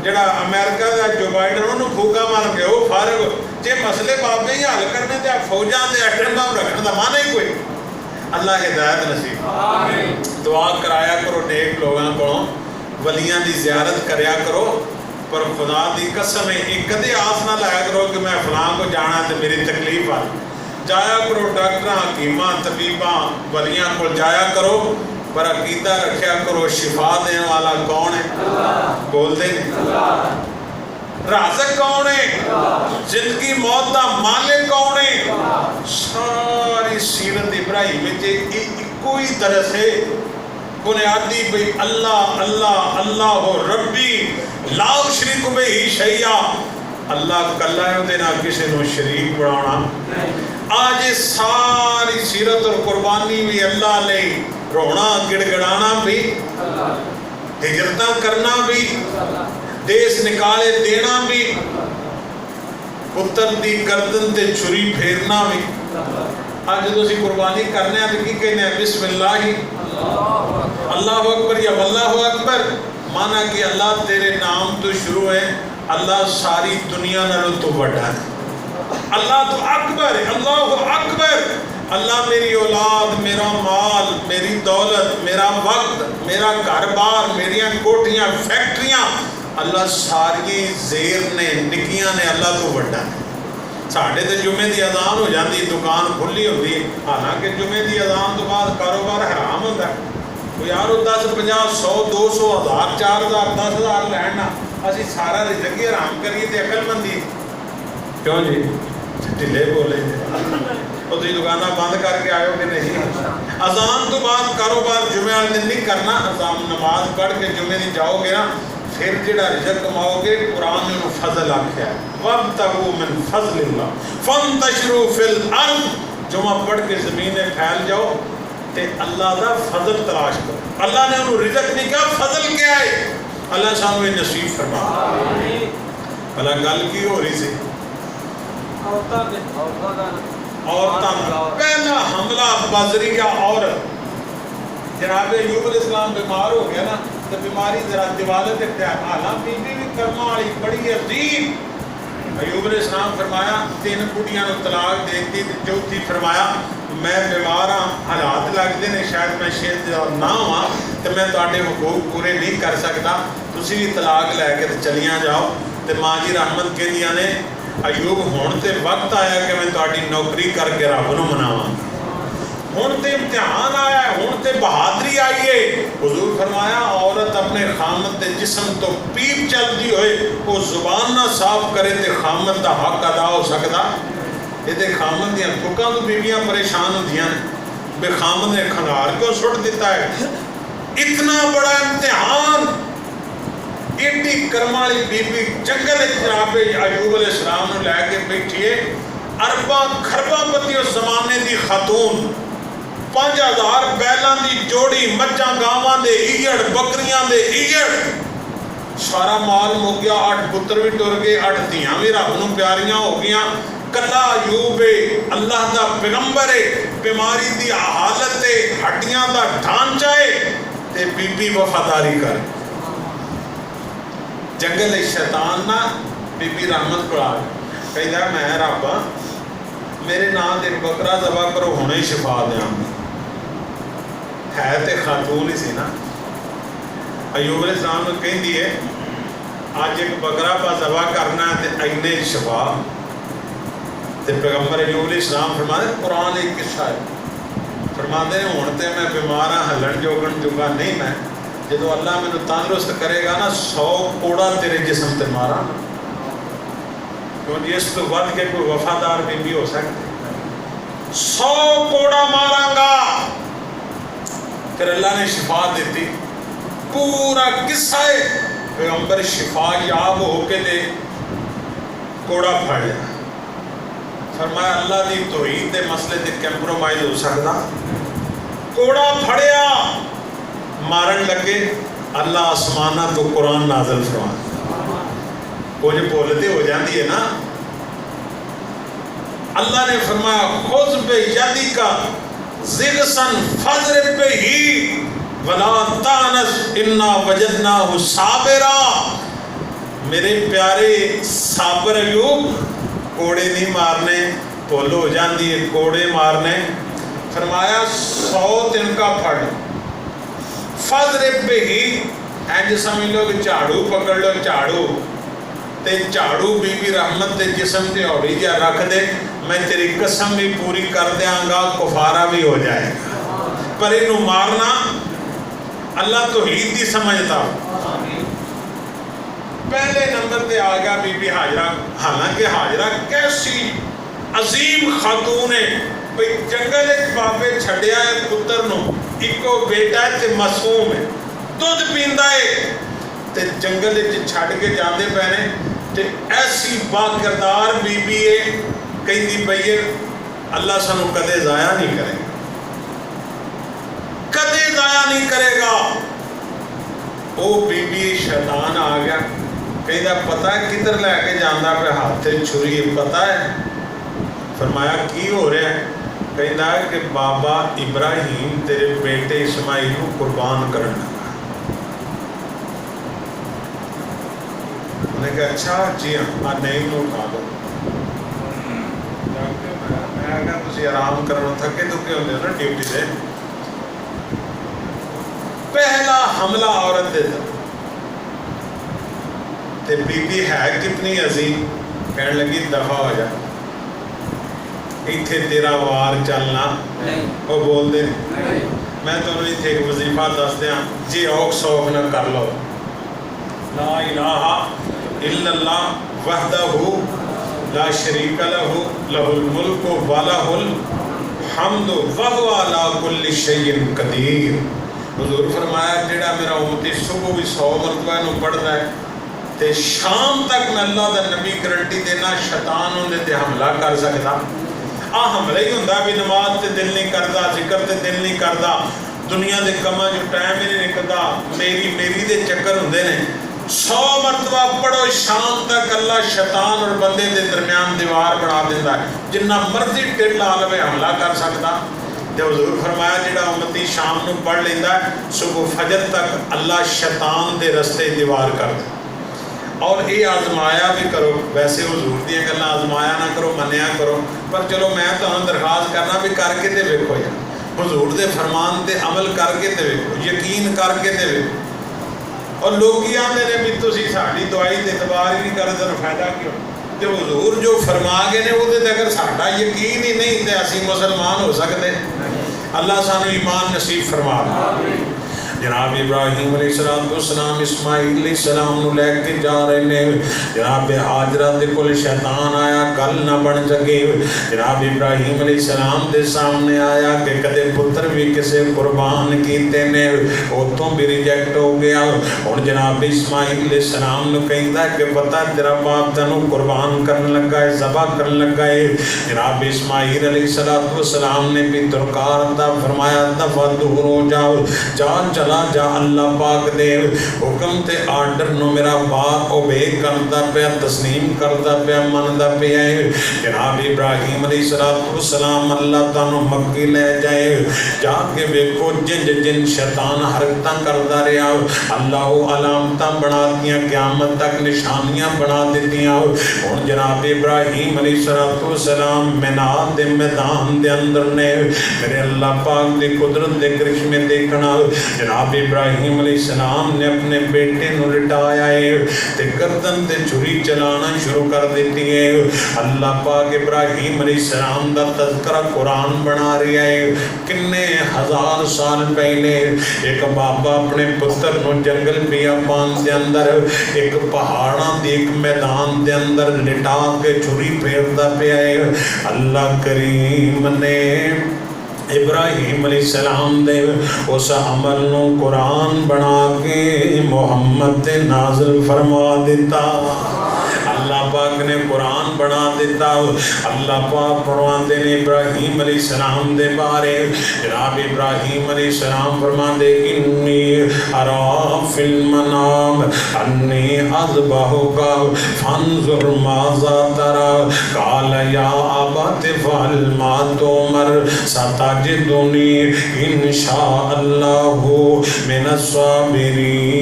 Speaker 1: جڑا امریکہ دا جو بائیڈن انہوں پھوکا مارن گے وہ فارغ ہو. جے مسئلے بابے ہی حل کرنے تے فوجاں دے ایٹم بم رکھنے دا معنی ہی کوئی. اللہ ہدایت نصیب. دعا کرایا کرو نیک لوگاں کو، ولیاں دی زیارت کریا کرو، پر خدا دی قسم ہے ایک کدی آس نہ لایا کرو کہ میں فلاں کو جانا تے میری تکلیف آ. جایا کرو ڈاکٹراں حکیماں طبیباں ولیاں کو جایا کرو، پر عقیدہ رکھیا کرو شفا دینے والا کون ہے؟ بول دے نہیں. رازق کون ہے؟ زندگی موت دا مالک کون ہے؟ ساری سیرت ابراہیم میں کوئی درس ہے بنیادی بھئی اللہ اللہ اللہ ربی لا شریک بہی شیئا. اللہ کلا ہے دے نہ کسی نو شریک بنانا. آج ساری سیرت اور قربانی بھی اللہ لے، رونا گڑ گڑانا بھی، ہجرتاں کرنا بھی، دیس نکالے دینا بھی، پتر دی گردن تے چھری پھیرنا بھی. آج جدو اسی قربانی کرنے ہیں تو کی کہنے ہیں بسم اللہ اللہ اکبر یا واللہ اکبر. مانا کہ اللہ تیرے نام تو شروع ہے، اللہ ساری دنیا نالوں تو بڑا ہے، اللہ تو اکبر ہے، اللہ اکبر. اللہ میری اولاد، میرا مال، میری دولت، میرا وقت، میرا گھر بار، میری کوٹیاں فیکٹریاں، اللہ ساری زیر نے نکیاں نے اللہ تو بڑا ہے. ساڑھے تے جمعے دی اذان ہو جاندی دکان کھلی ہوتی ہے، حالانکہ جمعے دی اذان تو بعد کاروبار حرام ہوتا ہے. تو یارو 10 50 100 200 1000 4000 10,000 لینا اسی سارا رزق ہی حرام کریے تے عقل مندی. کیوں جی ڈھلے بولے وہ تھی دکانہ بند کر کے آئے ہو کہ نہیں؟ اذان تو بعد کاروبار جمعے والے دن نہیں کرنا. اذان نماز پڑھ کے جمعے دن جاؤ گے نا، پھر جڑا رزق کماؤ گے قرآن نے انہوں فضل آکھیا ہے وَابْتَغُوا مِنْ فَضْلِ اللَّهِ فَانْتَشِرُوا فِي الْأَرْضِ. جمعہ پڑھ کے زمین میں پھیل جاؤ تے اللہ دا فضل تلاش کرو. اللہ نے انہوں رزق نہیں کہا، فضل کیا ہے؟ اللہ سانو یہ نصیب فرما. اللہ گل کی ہو رہی سی عورتاں پہلا حملہ بذریعہ عورت. جناب ایوب علیہ السلام بیمار ہو گیا نا تو بیماری ذرا دیوالت اختیار حالاں بی بی بھی کرما والی بڑی عظیم. ایوب علیہ السلام فرمایا 3 کڑیاں نو طلاق دیتی، چوتھی فرمایا میں بیمار ہاں، حالات لگتے ہیں شاید میں شہد نہ ہوا تو میں تواڈے حقوق پورے نہیں کر سکتا، تسی بھی طلاق لے کے چلیاں جاؤ. تو ماں جی رحمت کہندیاں نے ایوب ہن تے وقت آیا کہ میں تواڈی نوکری کر کے رب نو مناواں. ہن تے امتحان آیا ہے، ہن تے بہادری آئی ہے. حضور فرمایا عورت اپنے خامد دے جسم تو پیپ چلتی ہوئے وہ زبان نہ صاف کرے تے خامد دا حق ادا ہو سکتا. یہ تے خامد دیاں ککاں تو بیویاں پریشان ہوندیاں نے بے خامد نے کھنگار کیوں سٹ دیتا ہے. اتنا بڑا امتحان. ایڈی کرمالی بی بی جنگل جناب ایوب علیہ السلام نے لے کے بیٹھی ہے. ارباں کھرباں پتی اس زمانے دی خاتون، 5000 بیلاں دی جوڑی، مجھاں گاواں دے ایڑ، بکریاں دے ایڑ، سارا مال مک گیا. 8 پتر بھی ٹر گئے، 8 دھیاں بھی رب نو پیاریاں ہو گیاں. کلا ایوب اللہ دا پیغمبر ہے، بیماری دی حالت ہے، ہڈیاں دا ڈھانچہ ہے تے بی بی وفاداری کر جنگل شیطان نہ بی بی رحمت کو آ گئی کہہ میں رب میرے نام دے بکرا ذبح کرو ہونے ہی شفا دیاں ہے تے خاتون ہی سی نا ایوب علیہ السلام نے کہیں دیئے آج ایک بکرا پا ذبح کرنا ہے تے اینے شفا تے پیغمبر ایوب علیہ السلام فرماتے ہیں قرآن ایک قصہ ہے فرماتے ہیں ہونتے میں بیمارہ ہلن جوگن چکا نہیں میں جدو اللہ میں تندرست کرے گا نا 100 کوڑا تیرے جسم تے مارا کیونکہ اس تو ود کے کوئی وفادار بی بی ہو سکتے 100 کوڑا مارا گا پھر اللہ نے شفا دیتی پورا قصہ ہے پیغمبر شفا یاب ہو کے دے کوڑا پھڑ جائے فرمایا اللہ دی توحید دے مسئلے دے کمپرومائز ہو سکتا کوڑا پھڑیا مارن لگے اللہ آسمانہ تو قرآن نازل فرما وہ جو بولتے ہو جاندی ہے نا اللہ نے فرمایا خذ بیدی کا زغسن فضرب بہی ولا تانس انا وجدناہ صابرا میرے پیارے صابر ایوب کوڑے نہیں مارنے بول ہو جاندی ہے کوڑے مارنے فرمایا 100 دن کا پھڑ فضرب بہی اینج سمجھ لو کہ جھاڑو پکڑ لو جھاڑو تے جھاڑو بی بی رحمت تے جسم تے اوڑی جا رکھ دے میں تیری قسم بھی پوری کر دیاں گا کفارہ بھی ہو جائے گا پر انہوں مارنا اللہ توحید دی سمجھتا پہلے نمبر تے آ گیا بی بی حاجرہ حالانکہ حاجرہ کیسی عظیم خاتون ہے بھئی جنگل ایک بابے چھڑیا ہے پتر نو ایکو بیٹا ہے تے معصوم ہے دودھ پیندا ہے تے جنگل ایک چھڑ کے جاندے پہنے تے ایسی با کردار بی بی ہے کہیں دی پئیے اللہ سنو کدے ضائع نہیں کرے گا کدے ضائع نہیں کرے گا او بی بی شیطان آ گیا کہیں دا پتہ ہے کدھر لے کے جاندہ پہ ہاتھے چھری پتہ ہے فرمایا کی ہو رہا ہے کہیں دا کہ بابا ابراہیم تیرے بیٹے اسماعیل کو قربان کرنا انہوں نے کہا اچھا جی ہاں نہیں نو اٹھا دو میں اگر تسی آرام کرنا تھکے تو کیوں دے نا ڈیوٹی سے پہلا حملہ عورت دے دا تے بی بی ہے کتنی عظیم کہنے لگی دفع ہو جا ایتھے تیرا وار چلنا وہ بول دے میں تو انہوں ایتھے ایک وظیفہ دس دیا جی اوک سوک نہ کر لو لا الہ الا اللہ وحدہ لا شریک لہو لہ الملک و لہ الحمد وہو علی کل شیء قدیر حضور فرمایا جڑا میرا امتی صبح بھی 100 مرتبہ انہوں پڑھتا ہے تے شام تک میں اللہ دا نبی گرنٹی دینا شیطان انہیں تے حملہ کر سکتا حملہ ہی ہوندہ بھی نماز تے دل نہیں کردا ذکر تے دل نہیں کردا دنیا دے کما جو ٹائم ہی نہیں نکلدا میری دے چکر ہوندے نے 100 مرتبہ پڑھو شام تک اللہ شیطان اور بندے دے درمیان دیوار بنا دیتا ہے جنہ مرضی ٹل عالم حملہ کر سکتا تے حضور فرمایا جڑا امتی شام نو پڑھ لیندہ ہے صبح فجر تک اللہ شیطان دے رستے دیوار کر دے اور یہ آزمایا بھی کرو ویسے حضور دیا گلاں آزمایا نہ کرو منیا کرو پر چلو میں تو درخواست کرنا بھی کر کے تے ویکھو یا حضور دے فرمان تے عمل کر کے تے ویکھو یقین کر کے تے ویکھو اور لوگ یہ آتے ہیں بھی تسی ساڑھی دعائی تے اعتبار ہی نہیں کرتے تو فائدہ کیوں تے حضور جو فرما گئے نے وہ تے اگر ساڑھا یقین ہی نہیں تے اسی مسلمان ہو سکتے اللہ سانو ایمان نصیب فرما جناب ابراہیم علیہ السلام اسماعیل علیہ السلام نو لے کے جا رہے نے جناب حاجرہ دے کول شیطان آیا گل نہ بن سکے جناب ابراہیم علیہ السلام دے سامنے آیا کہ کدے پتر بھی کسے قربان کیتے نے اوتوں بھی ریجیکٹ ہو گیا اور جناب اسماعیل علیہ السلام نو کہندا کہ پتہ تیرا باپ تینوں قربان کرنے لگا ہے ذبح کرنے لگا ہے جناب اسماعیل علیہ السلام نے بھی درکار دا فرمایا دفع دور ہو جاؤ جان چلا جا اللہ پاک دے حکم تے آرڈر نو میرا باپ اوبے کردا پیا تسلیم کردا پیا مندا پیا جناب ابراہیم علیہ السلام اللہ تعالی مکی لے جائے جا کے ویکھو جن شیطان حرکتاں کردا رہا اللہ علامتاں بنا دیا قیامت تک نشانیاں بنا دیتیاں ہن جناب ابراہیم علیہ السلام مینار دے میدان دے اندر نے میرے اللہ پاک دی قدرت دے کرشمے دیکھنا جناب ابراہیم علیہ السلام نے اپنے بیٹے نو لٹایا ہے تے گردن تے چھری چلانا شروع کر دیتی ہے اللہ پاک ابراہیم علیہ السلام دا تذکرہ قرآن بنا رہا ہے کنے ہزار سال پہلے ایک بابا اپنے پتر نو جنگل بیابان دے اندر ایک پہاڑاں دی ایک میدان دے اندر لٹا کے چھری پھیردا پیا ہے اللہ کریم نے ابراہیم علیہ السلام دے اس عمل نو قرآن بنا کے محمد تے نازل فرما دیتا اللہ پاک نے قرآن بنا دیتا اللہ پاک فرماندے نے ابراہیم علیہ السلام دے بارے جناب ابراہیم علیہ السلام فرماندے انی ارا فی المنام انی اذبحک فانظر ماذا تری قال یا ابت افعل ما تؤمر ستجدنی ان شاء اللہ من الصابرین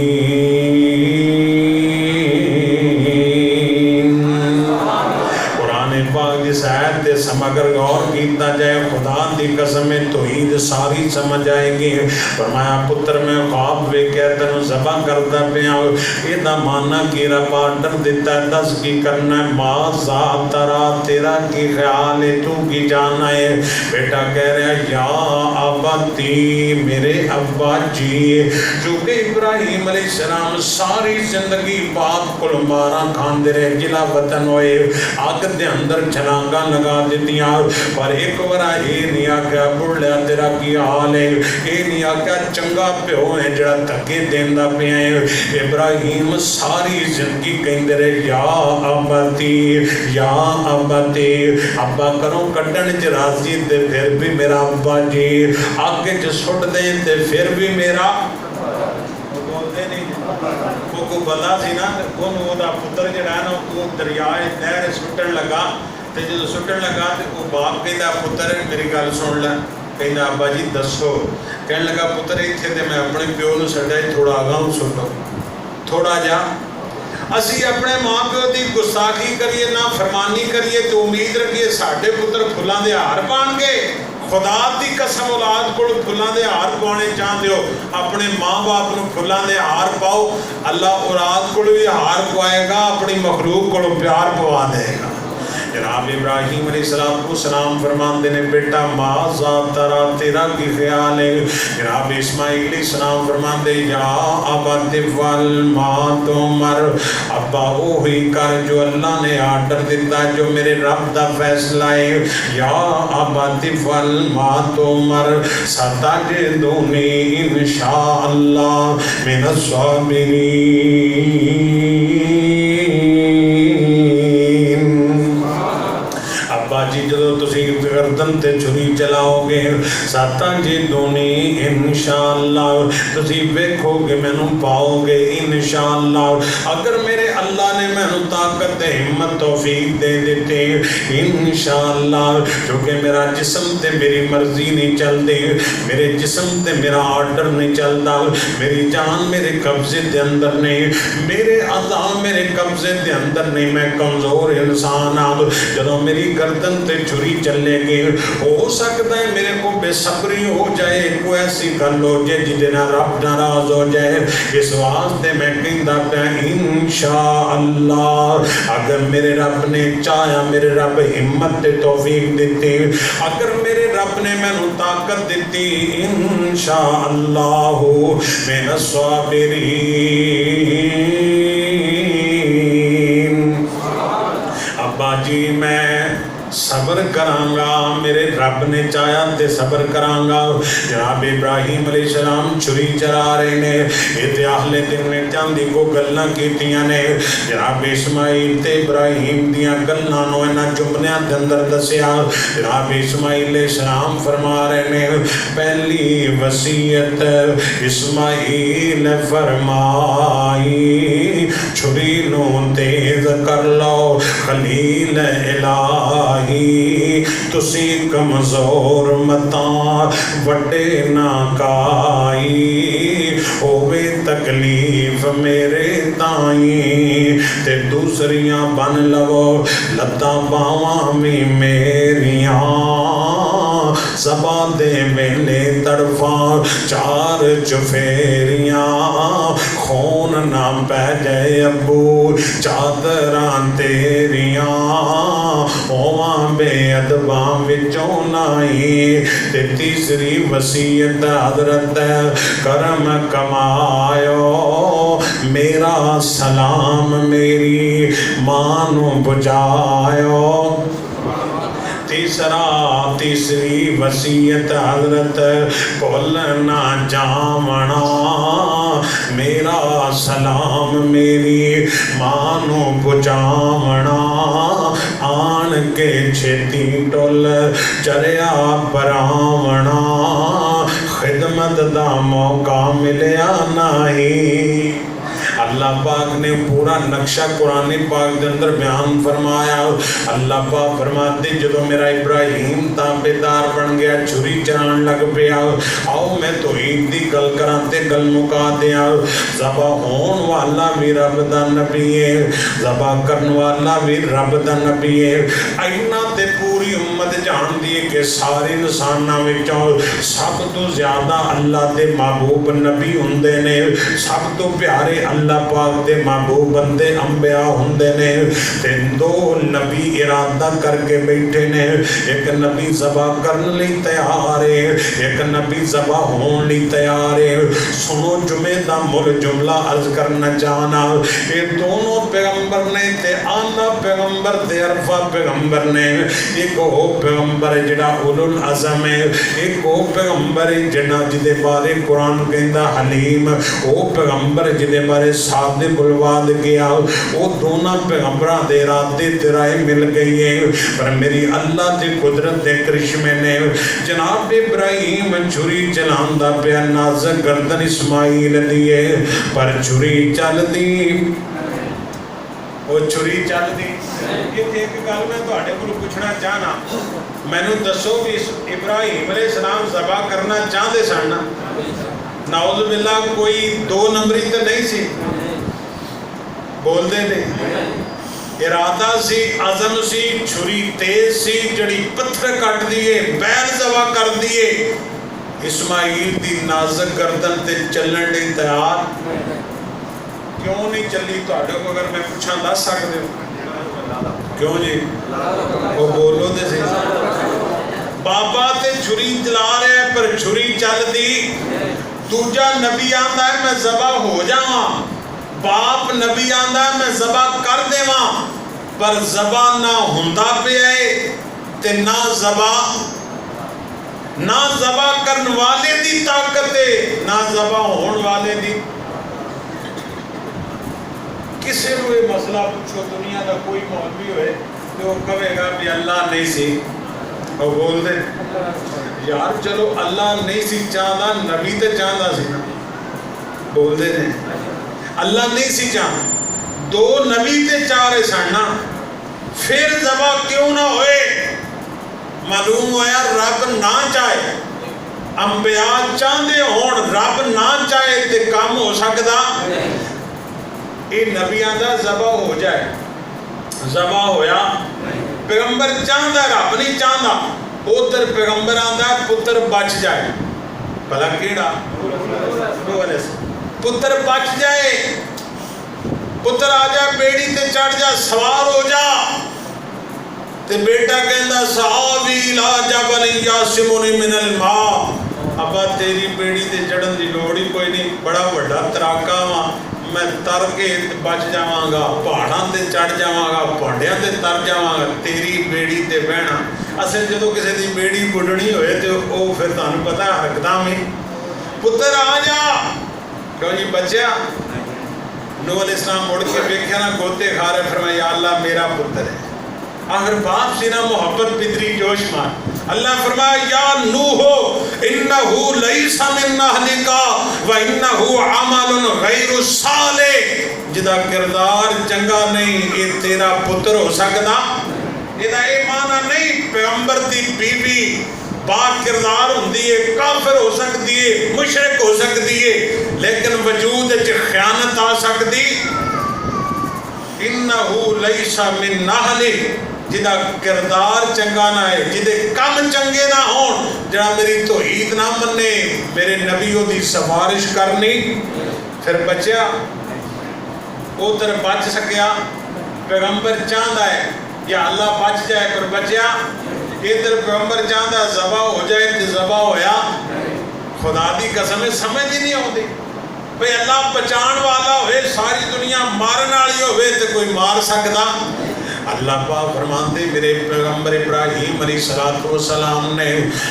Speaker 1: آیت دے سمگر غور کیتا جائے خدا دی قسم توحید ساری سمجھ آئے گی فرمایا پتر میں خواب وے کہتا ہوں ذبح کرتا پیا یہ دا مانا کی رب آرڈر دیتا ہے دس کی کرنا ہے ماذا ترا تیرا کی خیال ہے تو کی جانا ہے بیٹا کہہ رہا یا ابتی میرے ابا جی چونکہ ابراہیم علیہ السلام ساری زندگی باپ کو مارا کھان دے رہے جلا وطن ہوئے آگ دے اندر چھلانگا لگا دیتیاں پر ایک ورہ یہ نہیں آکھا بڑھلیا تیرا کی حال ہے یہ نہیں آکھا چنگا پہ ہوئے جڑا تکے دیندہ پہ ہیں ابراہیم ساری زندگی کہیں دے رہے یا ابتی ابا کروں کٹن جرازی دے پھر بھی میرا ابا جی آگے جو سٹ دیں تے پھر بھی میرا بولتے نہیں وہ کو بدا سی نا وہ دا پتر جڑا ہے نا وہ دریائے نہر سٹن لگا تے جو سٹن لگا تے وہ باپ کہندا پتر میری گل سن لے کہندا ابا جی دسو کہن لگا پتر ایتھے تے میں اپنے پیو نو سڈا تھوڑا آگاں سٹو تھوڑا جا اسی اپنے ماں پیو دی گستاخی کریے نا فرمانی کریے تو امید رکھیے ساڈے پتر پھلاں دے ہار پان گے خدا دی قسم اولاد کو پھلاں دے ہار پانے چاہتے ہو اپنے ماں باپ نو پھلاں دے ہار پاؤ اللہ اولاد کو بھی ہار پوائے گا اپنی مخلوق کو پیار پوا دے گا جناب ابراہیم علیہ السلام فرماندے نے بیٹا ماذا ترا تیرا کی خیال ہے جناب اسماعیل علیہ السلام فرماندے یا ابت افعل ما تؤمر ابا وہی کر جو اللہ نے آرڈر دیتا جو میرے رب دا فیصلہ ہے یا ابت افعل ما تؤمر ستجدنی انشاءاللہ من الصابرین جی جدو تسی گردن تے چھری چلاؤ گے ستجدنی انشاءاللہ تسی ویکھو گے مینوں پاؤ گے انشاءاللہ اگر میرے اللہ نے مینوں طاقت ہمت توفیق دے دیتے انشاءاللہ کیونکہ میرا جسم تے میری مرضی نہیں چلدی میرے جسم تے میرا آرڈر نہیں چلدا میری جان میرے قبضے دے اندر نہیں میرے اعضاء میرے قبضے دے اندر نہیں میں کمزور انسان ہوں جدوں میری گردن تے چھری چلے گی ہو سکتا ہے میرے کو بے صبری ہو جائے کوئی ایسی گل ہو جائے جدنا رب ناراض ہو جائے اس واسطے میں کہندا پیا انشاءاللہ اگر میرے رب نے چاہیا میرے رب ہمت تے توفیق دیتی اگر میرے رب نے مینوں طاقت دیتی انشاءاللہ من الصابرین ابا جی میں صبر کرانگا میرے رب نے چاہیا تے صبر کرانگا جناب ابراہیم علیہ السلام چھری چلا رہے نے یہ اہل دن نے چاندی کو گلنا کیتیاں نے جناب اسماعیل تے ابراہیم دیاں گلنا نو اینا جملیاں دے اندر دسیا جناب اسماعیل علیہ السلام فرما رہے نے پہلی وصیت اسماعیل فرمائی چھری نو تیز کر لو خلیل الہی الہی تسی کمزور متاں وڈے نہ کائی ہووے تکلیف میرے تائیں تے دوسریاں بن لو لتاں باواں بھی میریاں زبان دے ویلے تڑفاں چار چفیریاں خون نہ پہ جائے ابو چادراں تیریاں ہوواں بے ادباں وچوں نائی تے تیسری وصیت حضرت کرم کمایو میرا سلام میری ماں نو بجایو تیسری وصیت حضرت بھول نہ جامنا میرا سلام میری ماں نو پہنچاونا آن کے چھتی ٹول چریا پراونا خدمت دا موقع ملیا نہیں اللہ پاک نے پورا نقشہ قرآن پاک دے اندر بیان فرمایا اللہ پاک فرماتے جدو میرا ابراہیم تابعدار بن گیا چھری چلان لگ پیا آؤ میں توحید دی گل کراتے گل مکا دیا ذبح ہون والا بھی رب دا نبی ہے ذبح کرن والا بھی رب دا نبی ہے اینا تے پوری امت جان دیے کہ سارے انساناں وچوں سب تو زیادہ اللہ دے محبوب نبی ہوندے نے سب تو پیارے اللہ پاک دے محبوب بندے انبیاء ہوندے نے تے دو نبی ارادہ کر کے بیٹھے نے ایک نبی ذبح کرن لئی تیار ہے ایک نبی ذبح ہون لئی تیار ہے سنو جمعہ دا مل جملہ عرض کرنا چاہنا یہ دونوں پیغمبر نے تے آنا پیغمبر تے عرفہ پیغمبر نے ایک وہ پیغمبر جڑا اولو العظم ہے ایک وہ پیغمبر جڑا جدے بارے قرآن کہندہ حلیم وہ پیغمبر جدے بارے صادق الوعد گیا وہ دونوں پیغمبران دے راتیں تیرائے مل گئی ہیں پر میری اللہ دے قدرت دے کرشمے نے جناب ابراہیم چھری چلان دا پیا نازک گردن اسماعیل دیئے پر چھری چل دی وہ چھری چل دی یہ ایک گل میں تو آٹے کو پوچھنا چاہنا میں نے دسو بھی ابراہیم علیہ السلام ذبح کرنا چاہتے سننا نعوذ باللہ کوئی دو نمبری تو نہیں سی بول دے نہیں ارادہ سی عزم سی چھری تیز سی جڑی پتھر کٹ دیئے بیل ذبح کر دیئے اسماعیل دی نازک گردن تے چلن دی تیار کیوں نہیں چلی تو آڈے کو اگر میں پوچھاں دس سکتے ہوں کیوں جی وہ بولو دے سی بابا تے چھری چلا رہے ہیں پر چھری چل دی دوجا نبی آندہ ہے میں ذبح ہو جاؤں باپ نبی آندہ ہے میں ذبح کر دے وہاں پر ذبح نہ ہندہ پہ آئے تے نہ ذبح کرن والے دی طاقت ہے نہ ذبح ہون والے دی کسے ہوئے مسئلہ پوچھو دنیا دا کوئی مولوی ہوئے تو وہ کہے گا بھی اللہ نہیں سی اور بول دے یار چلو اللہ نہیں سی چاہتا نبی تے چاہتا سی بول دے نہیں اللہ نہیں سی چاہتا دو نبی تے چاہ رہے سننا پھر ذبح کیوں نہ ہوئے معلوم ہوا رب نہ چاہے انبیاء چاہتے ہون رب نہ چاہے تے کام ہو سکتا یہ نبیاں دا ذبح ہو جائے ذبح ہویا پیغمبر چاہتا رب نہیں چاہتا ادھر پیغمبر آندا پتر بچ جائے بھلا کیڑا پتر بچ جائے پتر آ جا بیڑی تے چڑھ جا سوار ہو جا تے بیٹا کہندا صحابی لا جبل یاسمنی من الماء ابا تیری بیڑی تے چڑھن دی لوڑ ہی کوئی نہیں بڑا بڑا تراکا وا میں تر کے بچ جاواں گا پہاڑاں تے چڑھ جاواں گا پہاڑیاں تے تر جاواں گا تیری بیڑی تے بہنا اصل جدو کسی دی بیڑی بڈھنی ہوئے تے او پھر تانوں پتہ ہے حقدام ہی پتر آ جا کیوں جی بچیا نوح علیہ السلام مڑ کے دیکھیا نا گوتے کھا رہے فرمایا یا اللہ میرا پتر ہے آخر باپ سی نا محبت پتری جوش مار اللہ فرمایا یا نوح انہو لیس من اہلکا و انہو عمل غیر صالح جدا کردار چنگا نہیں یہ تیرا پتر ہو سکتا یہ معنی نہیں پیغمبر دی بیوی پاک کردار ہوندی ہے، کافر ہو سکتی ہے، مشرک ہو سکتی ہے، لیکن وجود وچ خیانت آ سکتی۔ انہو لیس من اہلہ، جدا کردار چنگا نہ ہے، جدے کم چنگے نہ ہون، جڑا میری توحید نہ منے، میرے نبیوں دی سفارش کرنی، پھر بچیا ادھر بچ سکیا۔ پیغمبر چاہتا ہے یا اللہ بچ جائے پر بچیا، ادھر پیغمبر چاہتا ہے ذبح ہو جائے تو ذبح ہویا۔ خدا دی قسم ہے سمجھ ہی نہیں آتی بھئی اللہ بچان والا ہوئے، ساری دنیا مارن والی ہوئے تو کوئی مار سکتا؟ اللہ پاک فرماتے میرے پیغمبر ابراہیم علیہ السلام نے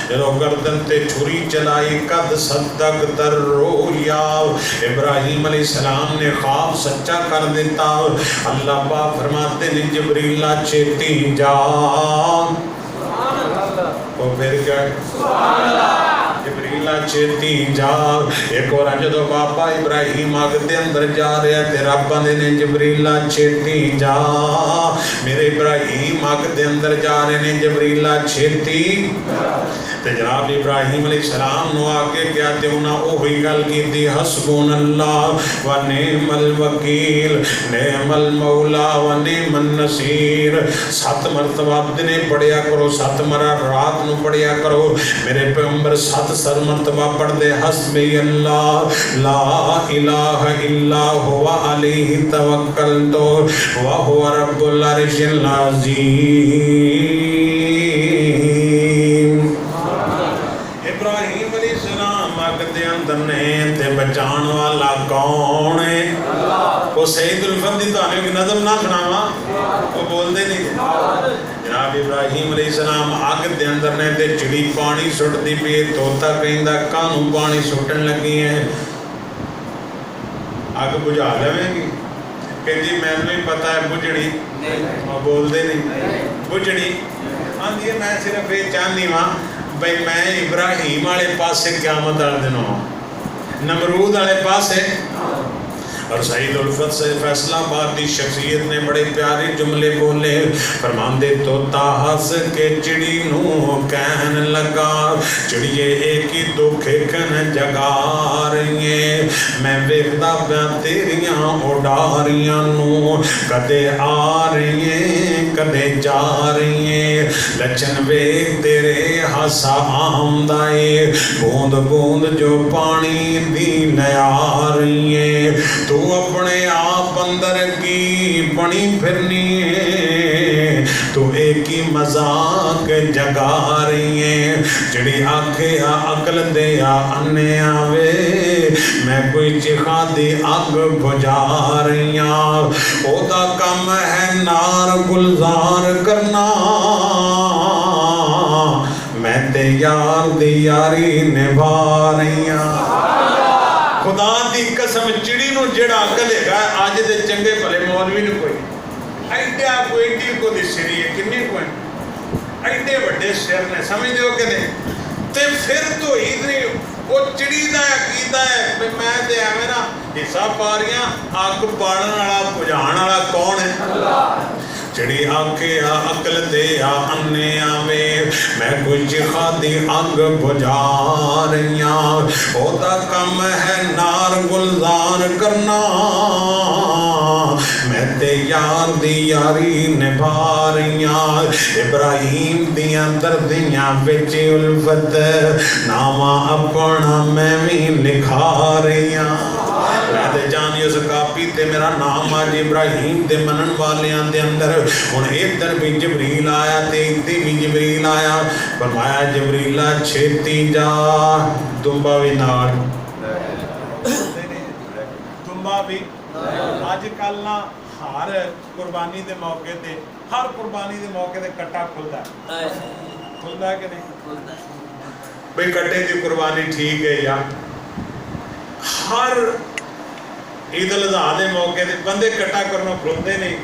Speaker 1: جو گردن تے چھری چلائی، قد صدق در رویا، ابراہیم علیہ السلام نے خواب سچا کر دیتا۔ اللہ پاک فرماتے نے جبریل چھیتی جا، وہ پھر کیا جبریل چھیتی جا۔ ایک اور جدو بابا ابراہیم آگ دے اندر جا رہا تے رب نے جبریل چھیتی جا، میرے ابراہیم آگ دے اندر جا رہے نے جبریل چھیتی۔ تے جناب ابراہیم علیہ السلام نو آگے کیا تے انہاں اوہی گل کی دی، حسبون اللہ و نعم الوکیل، نعم المولا و نعم النصیر۔ 7 مرتبہ دنے پڑھیا کرو، 7 مرہ رات نو پڑھیا کرو۔ میرے پیغمبر 7 سر مرتبہ پڑھ دے، حسبی اللہ لا الہ الا ہوا علیہ توکلتو وہو رب العرش العظیم۔ ابراہیم علیہ السلام آگ دے اندر نے تے بچان والا کون ہے؟ وہ سید الفردی تو آنے کی نظم نہ سناوا، وہ بول دے نہیں۔ جناب ابراہیم علیہ السلام آگ دے اندر نے تے چڑی پانی سٹ دی پی، توتا کہیں دا کانوں پانی سٹن لگی ہیں۔ آگ بجھا لویں گی کہ جی میں نے پتا ہے بجھڑی، وہ بول دے نہیں بجھڑی آندھی ہے۔ میں صرف یہ چاہنی ماں بھئی میں ابراہیم والے پاس سے قیامت والے دن ہوں، نمرود والے پاس ہے۔ اور سعید الفت سے فیصلہ آباد دی شخصیت نے بڑے پیارے جملے بولے، فرماندے توتا ہس کے چڑی نو کہن لگا، چڑیے ایک ہی دکھے کن جگا رہی ہیں، میں ویکھدا پیا تیریاں اڈاریاں نو، کدے آ رہی ہیں کدے جا رہی ہیں، لچن ویکھ تیرے ہسا آمدائے، بوند بوند جو پانی دی نیا رہی ہیں، تو اپنے آپ اندر کی بنی پھرنی ہے، تو ایک ہی مذاق جگا رہی ہے، جڑی آکھے عقل دیا انے آوے، میں کوئی چکھا دی آگ بجھا رہی ہوں، او دا کم ہے نار گلزار کرنا، میں تے یار دی یاری نبھا رہی ہوں۔ خدا دی قسم چڑی نو جڑا عقل ہے آج دے چنگے بھلے مولوی نے کوئی ایڈیا کوئی ایڈی کو دی سری ہے کنی کوئی ایڈے بڑے سر نے سمجھ دیو کہ نہیں، تے پھر تو ادھری وہ چڑی دا عقیدہ ہے میں دے آوے نا حصہ پاریاں آگ پاڑن والا بجھان والا کون ہے؟ اللہ۔ چڑی آکے عقل دیا انے آوے، میں کچھ خادی آگ بجھا رہیاں، ہوتا کم ہے نار گلزار کرنا، میں تے یار دی یاری نبھا رہیاں، ابراہیم دیاں دردیاں بچ الفت، نامہ اپنا میں بھی لکھا رہیاں۔ میں جانی اس کاپی تے میرا نام آج ابراہیم دے منن والیاں دے اندر، ان ادھر بھی جبریل آیا تے ادھر بھی جبریل آیا، فرمایا جبریل چھیتی جا، دنبا بھی نار دنبا بھی آج کل نا ہر قربانی دے موقع تے ہر قربانی دے موقع تے کٹا کھلتا ہے، کھلتا ہے کہ نہیں؟ بھئی کٹے دی قربانی ٹھیک ہے یا ہر عید الاضحیٰ دے موقع دے بندے کٹا کرنا کھلتے نہیں،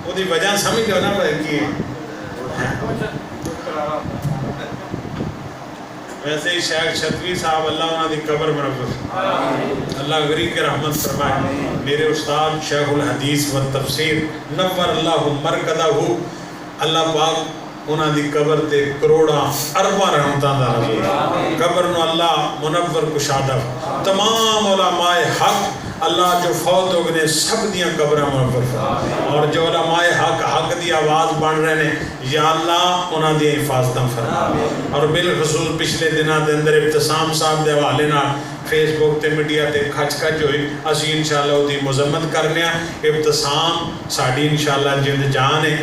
Speaker 1: وہ دی وجہ سمجھ جو نا کی ہے۔ ویسے ہی شیخ شتوی صاحب اللہ انہاں دی قبر مرفت، اللہ غریب کے رحمت فرمائے، میرے استاد شیخ الحدیث و تفسیر نور اللہ مرکدہ، اللہ پاک انہاں دی قبر تے کروڑاں ارباں رحمتاں دا نزول، قبر نو اللہ منور کشادہ، تمام علماء حق اللہ جو فوت ہو گئے سب دیاں قبراں منور فرما، اور جو علماء حق دی آواز بن رہے ہیں یا اللہ انہاں دی حفاظتاں فرما، اور بالخصوص پچھلے دنوں دے اندر ابتسام صاحب دے حوالے نال فیس بک تے میڈیا تے کھچ ہوئی، اسی انشاءاللہ اودی مذمت کرنے ہیں۔ ابتسام ساڈی انشاءاللہ جند جان ہے،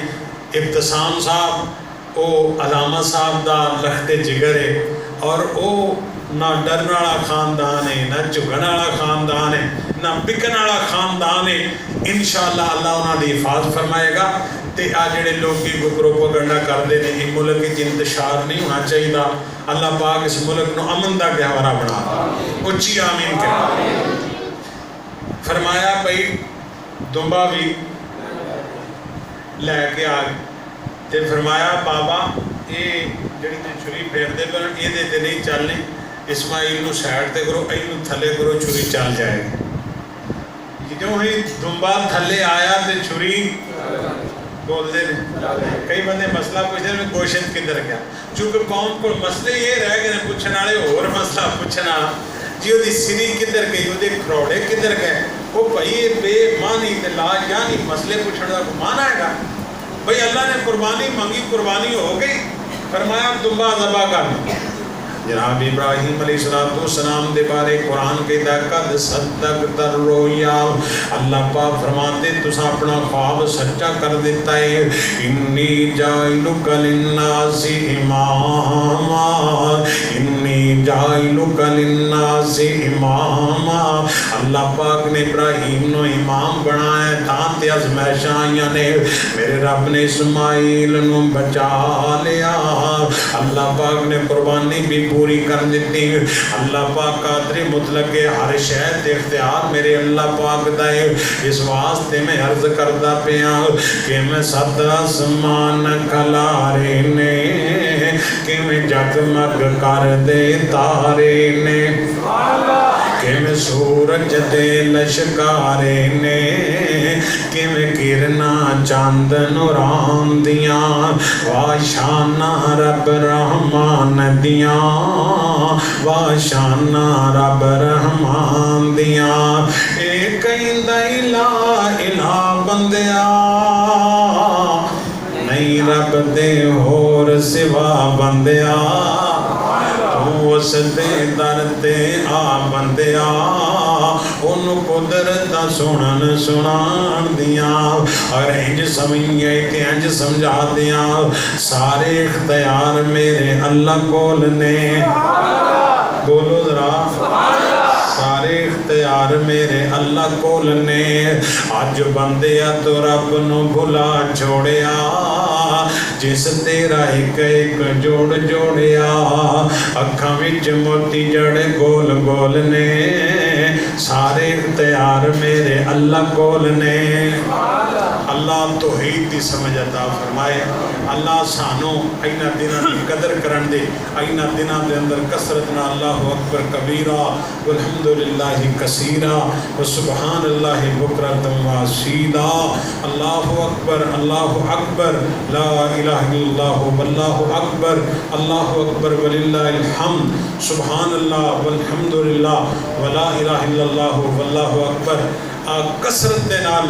Speaker 1: ابتسام صاحب او علامہ صاحب دا لخت جگر ہے، اور او نہ ڈرن والا خاندان ہے، نہ جھگن والا خاندان ہے، نہ بکن والا خاندان ہے۔ انشاءاللہ اللہ انہاں دی حفاظت فرمائے گا۔ تے آ جڑے لوگ کی پروپیگنڈا کرتے ہیں یہ ملک کی انتشار نہیں ہونا چاہیے، اللہ پاک اس ملک نو امن دا گہوارہ بنا، اچھی آمین کہ فرمایا بھئی دنبا بھی لے کے آ تے فرمایا بابا یہ جڑی تے چھری پھیر دے پر یہ دیتے نہیں چلنے، اسماعیل نو سائڈ تے کرو، این نو تھلے کرو، چھری چل جائے گی۔ کیوں ہی دنبا تھلے آیا تے چھری بول دے رہے، کئی بندے مسئلہ پوچھتے ہیں گوشت کدھر گیا، چونکہ قوم کو مسئلے یہ رہ گئے پوچھنے والے اور مسئلہ پوچھنا جی وہ سری کدھر گئی، وہ کھروڑے کدھر گئے، وہ بھائی بے معنی لا یعنی مسئلے پوچھنے کا مانا ہے گا بھائی اللہ نے قربانی مانگی، قربانی ہو گئی، فرمایا دنبا ذبح کرنا۔ جناب ابراہیم علیہ السلام دے بارے قرآن کے قد صدقت الرؤیا، اللہ پاک فرماتے تسا اپنا خواب سچا کر دیتا ہے، انی جاعلک للناس اماما، انی جاعلک للناس اماما، اللہ پاک نے ابراہیم نو امام بنایا تاں تے آزمائشاں آئیاں نے، میرے رب نے اسماعیل نو بچا لیا، اللہ پاک نے قربانی بھی پوری کر دیتی، اللہ پاک قادر مطلق ہر شہد اختیار میرے اللہ پاک دائے، اس واسطے میں عرض کردہ پیاں کہ میں سات آسمان کھلارے نے، کہ میں جگمگ کر دے تارے نے، کہ میں سورج دے لشکارے نے، کہ میں کرنا چاند نوران دیاں، واشانہ رب رحمان دیاں، واشانہ رب رحمان دیاں، ایک الہ الہ بندیا، نہیں رب دے اور سوا بندیا، اس دے در تے آ بندیا، ان قدرت سنن سنان دیاں، اور انج سمجھے کہ انج سمجھا دیاں، سارے اختیار میرے اللہ کول نے، بولو ذرا سارے اختیار میرے اللہ کول نے، آج بندیا تو رب نو بھلا چھوڑیا، جس تیرا ایک ایک جوڑ جوڑیا، اکھاں وچ موتی جڑے گول گول نے، سارے اختیار میرے اللہ کول نے۔ اللہ توحید دی سمجھ عطا فرمائے، اللہ سانو اینا دنوں دی قدر کرن دے، اینا دنوں دے اندر کثرتنا اللہ اکبر کبیرہ والحمدللہ کثیرہ وسبحان اللہ بکرۃ واسیلا، اللہ اکبر لا الہ الا اللہ واللہ اکبر، اللہ اکبر وللہ الحمد، سبحان اللہ والحمدللہ ولا الہ الا اللہ واللہ اکبر۔ کثرت دے نال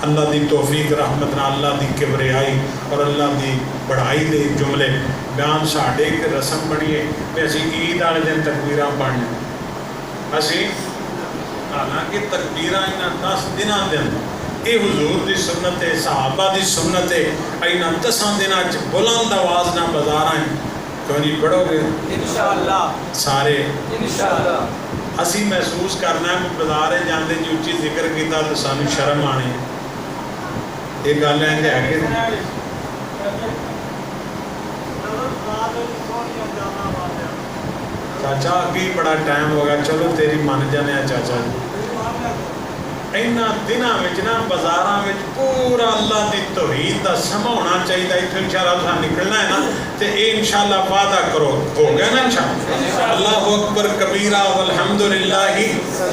Speaker 1: اللہ دی توفیق رحمت نال اللہ دی کبریائی اور اللہ دی بڑھائی دے جملے بیان ساڈے ایک رسم بنی ہے کہ اسی عید والے دن تکبیراں پڑھنے، اسی حالانکہ تکبیراں انہاں 10 دنوں دے اندر یہ حضور دی سنت ہے، صحابہ دی سنت ہے، انہاں 10 دنوں چ بلند آواز نہ بازاراں کیوں نہیں پڑھو گے انشاءاللہ سارے انشاءاللہ۔ اسی محسوس کرنا ہے کہ بازارے جاندے جی اچھی ذکر کیتا تو سانو شرم آنی، یہ گل ہے کہ چاچا کی بڑا ٹائم ہوگا، چلو تیری من جانے چاچا جی، اینا دنوں میں نا بازاراں میں پورا اللہ دی توحید دا سما ہونا چاہیے، اتنے انشاءاللہ تھا نکلنا ہے نا، تو یہ انشاءاللہ وعدہ کرو ہو گیا نا انشاءاللہ، اللہ اکبر کبیرہ والحمدللہ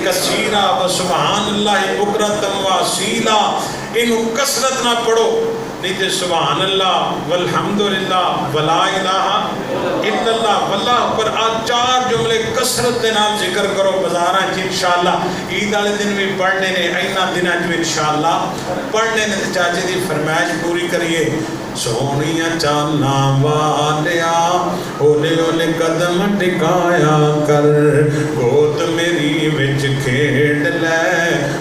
Speaker 1: کثیرہ وسبحان اللہ بکرۃ واسیلا، انہوں کثرت نہ پڑھو، نہیں تو سبحان اللہ والحمدللہ ولا الہ الا اللہ واللہ پر آج 4 جملے کثرت دے نال ذکر کرو بازاراں چ انشاءاللہ عید والے دن بھی پڑھنے نے اینا دناں چ انشاءاللہ پڑھنے نے چاچے دی فرمائش پوری کریے سونیاں چالاں والیا اولے اولے قدم ٹکایا کر گود میری وچ کھیڈ لے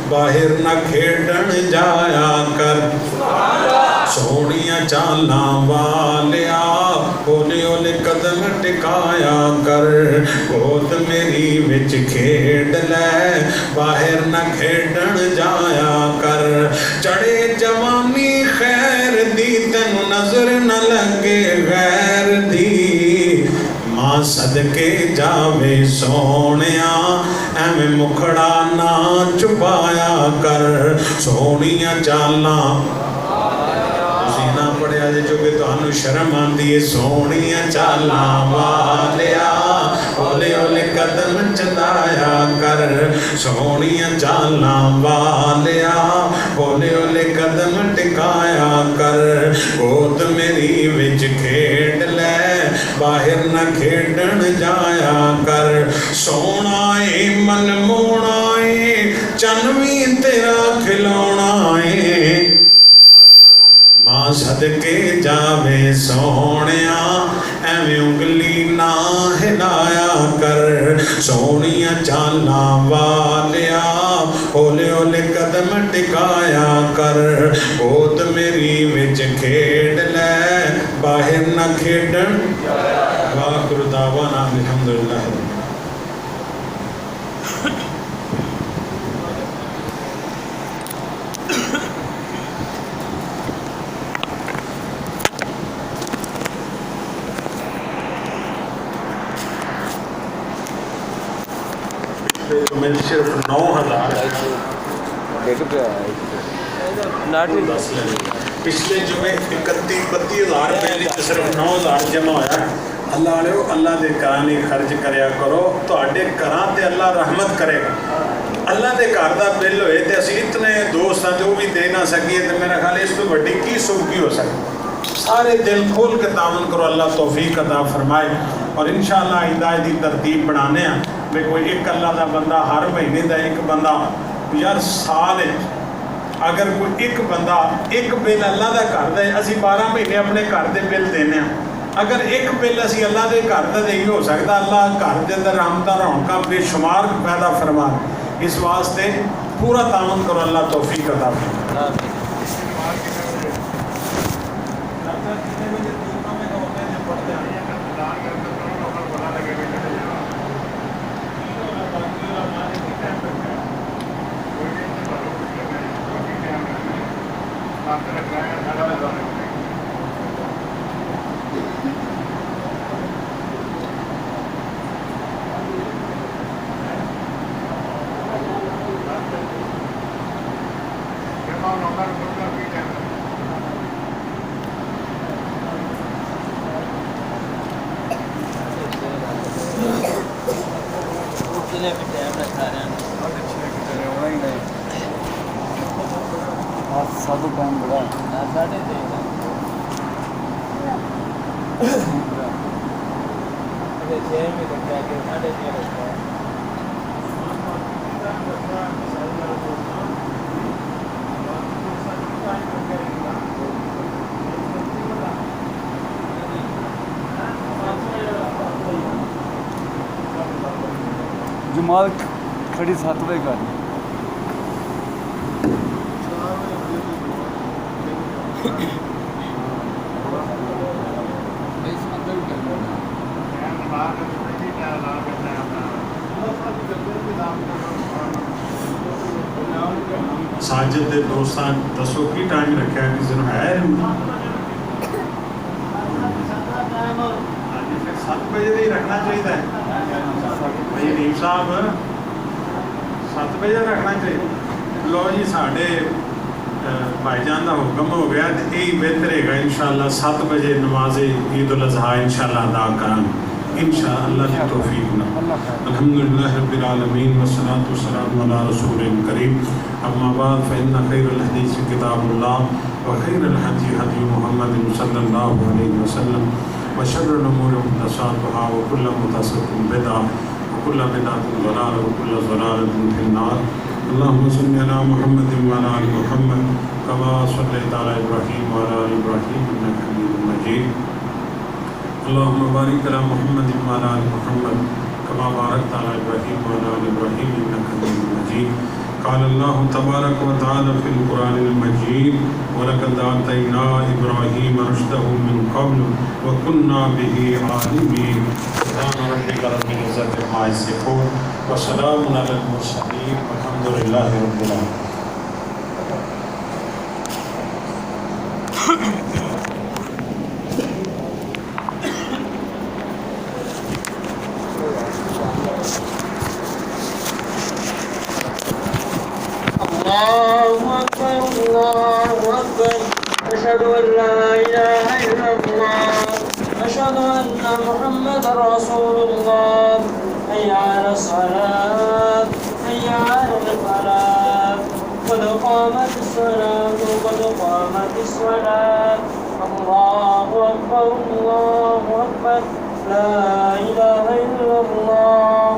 Speaker 1: باہر نہ کھیڈن جایا کر سونیاں چالاں والیا اولے اولے قدم ٹکایا کر گود میری وچ کھیڈ لے باہر نہ کھیڈن جایا کر چڑھے جوانی خیر دی تینو نظر نہ لگے غیر دی ماں صدقے جاوے سونیا ایویں مکھڑا نہ چھپایا کر سونیاں چالاں نہ پڑھیا جے جو کہ تانوں شرم آندی ہے سونیاں چالاں والیا اولے اولے قدم چلایا کر سونیاں چالاں والیا اولے اولے قدم ٹکایا کر گود میری وچ کھیڈ لے باہر نہ کھیڈن جایا کر سونا اے من مونا اے چن وی تیرا کھلونا اے ماں صدقے جاوے سونیا ایویں انگلی نہ ہلایا کر سونیاں چالاں والیا اولے اولے قدم ٹکایا کر گود میری وچ کھیڈ لے باہر نہ کھیڈن وآخر دعوانا الحمدللہ میں صرف 9,000 پچھلے جمعے 31,000 روپے صرف 9,000 جمع ہویا اللہ علیہ اللہ دے کرانے خرچ کریا کرو تو اڈے کران تے اللہ رحمت کرے گا اللہ دے گھر دا بل ہوئے تے اسی اتنے دوست ہیں جو بھی دے نہ سکیے تے میرا خیال اس تو بڑی کی سب کی ہو سکے سارے دل کھول کے تعاون کرو اللہ توفیق عطا فرمائے اور انشاءاللہ ہدایت دی ترتیب بنانے ہیں میں کوئی ایک اللہ دا بندہ ہر مہینے دا ایک بندہ یار سال اگر کوئی ایک بندہ ایک بل اللہ دا کر دے اسی 12 مہینے اپنے گھر دے بل دینے ہیں اگر ایک بل اسی اللہ دے گھر دا نہیں ہو سکتا اللہ گھر دے اندر رحمتاں رونقاں بے شمار پیدا فرما اس واسطے پورا تعاون کرو اللہ توفیق عطا فرمائے
Speaker 2: جماعت کھڑی 7 بجے کر
Speaker 1: ساجد دے دوستان دسو کی ٹائم رکھا ہے کسی نے ہے 7 بجے ہی رکھنا چاہیے بھائی نیم صاحب 7 بجے رکھنا چاہیے لو جی ساڑھے بھائی جان کا حکم ہو گیا تو یہی بہتر ہے گا انشاءاللہ 7 بجے نماز عید الاضحیٰ انشاءاللہ ادا کریں انشاءاللہ کی توفیق نہ. الحمدللہ رب العالمین والصلاة والسلام علی رسول کریم. اما بعد فإن خیر الحدیث کتاب اللہ وخیر الحدی حدی محمد صلی اللہ علیہ وسلم وشر الامور محدثاتها وكل محدثۃ بدعہ وكل بدعۃ ضلالہ وكل ضلالۃ فی النار. اللهم صل على محمد وعلى آل محمد كما صليت على إبراهيم وعلى آل إبراهيم إنك حميد مجيد. اللهم بارك على محمد وعلى آل محمد كما باركت على إبراهيم وعلى آل إبراهيم إنك حميد مجيد. قال الله تبارك وتعالى في القرآن المجيد ولقد آتينا إبراهيم رشده من قبل وكنا به عالمين. سبحان ربك رب العزة عما يصفون وسلام على المرسلين والحمد لله رب العالمين.
Speaker 3: الله أكبر الله أكبر أشهد أن لا إله إلا الله أشهد أن محمد رسول الله. حي على الصلاة حي على الفلاح قد قامت الصلاة قد قامت الصلاة. الله أكبر الله أكبر لا إله إلا الله.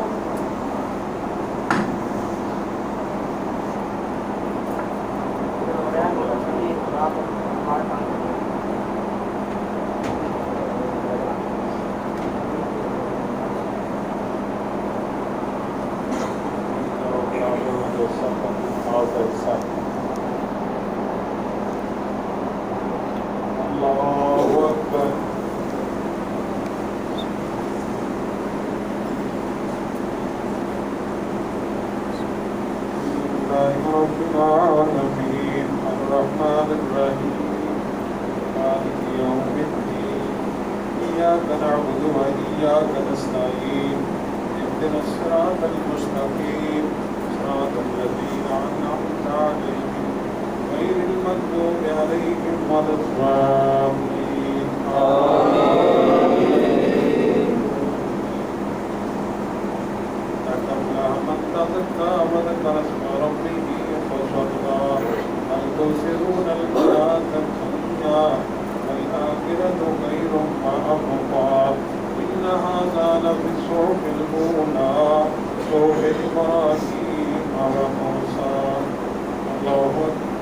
Speaker 1: صحف إبراهيم وموسى. الله أكبر.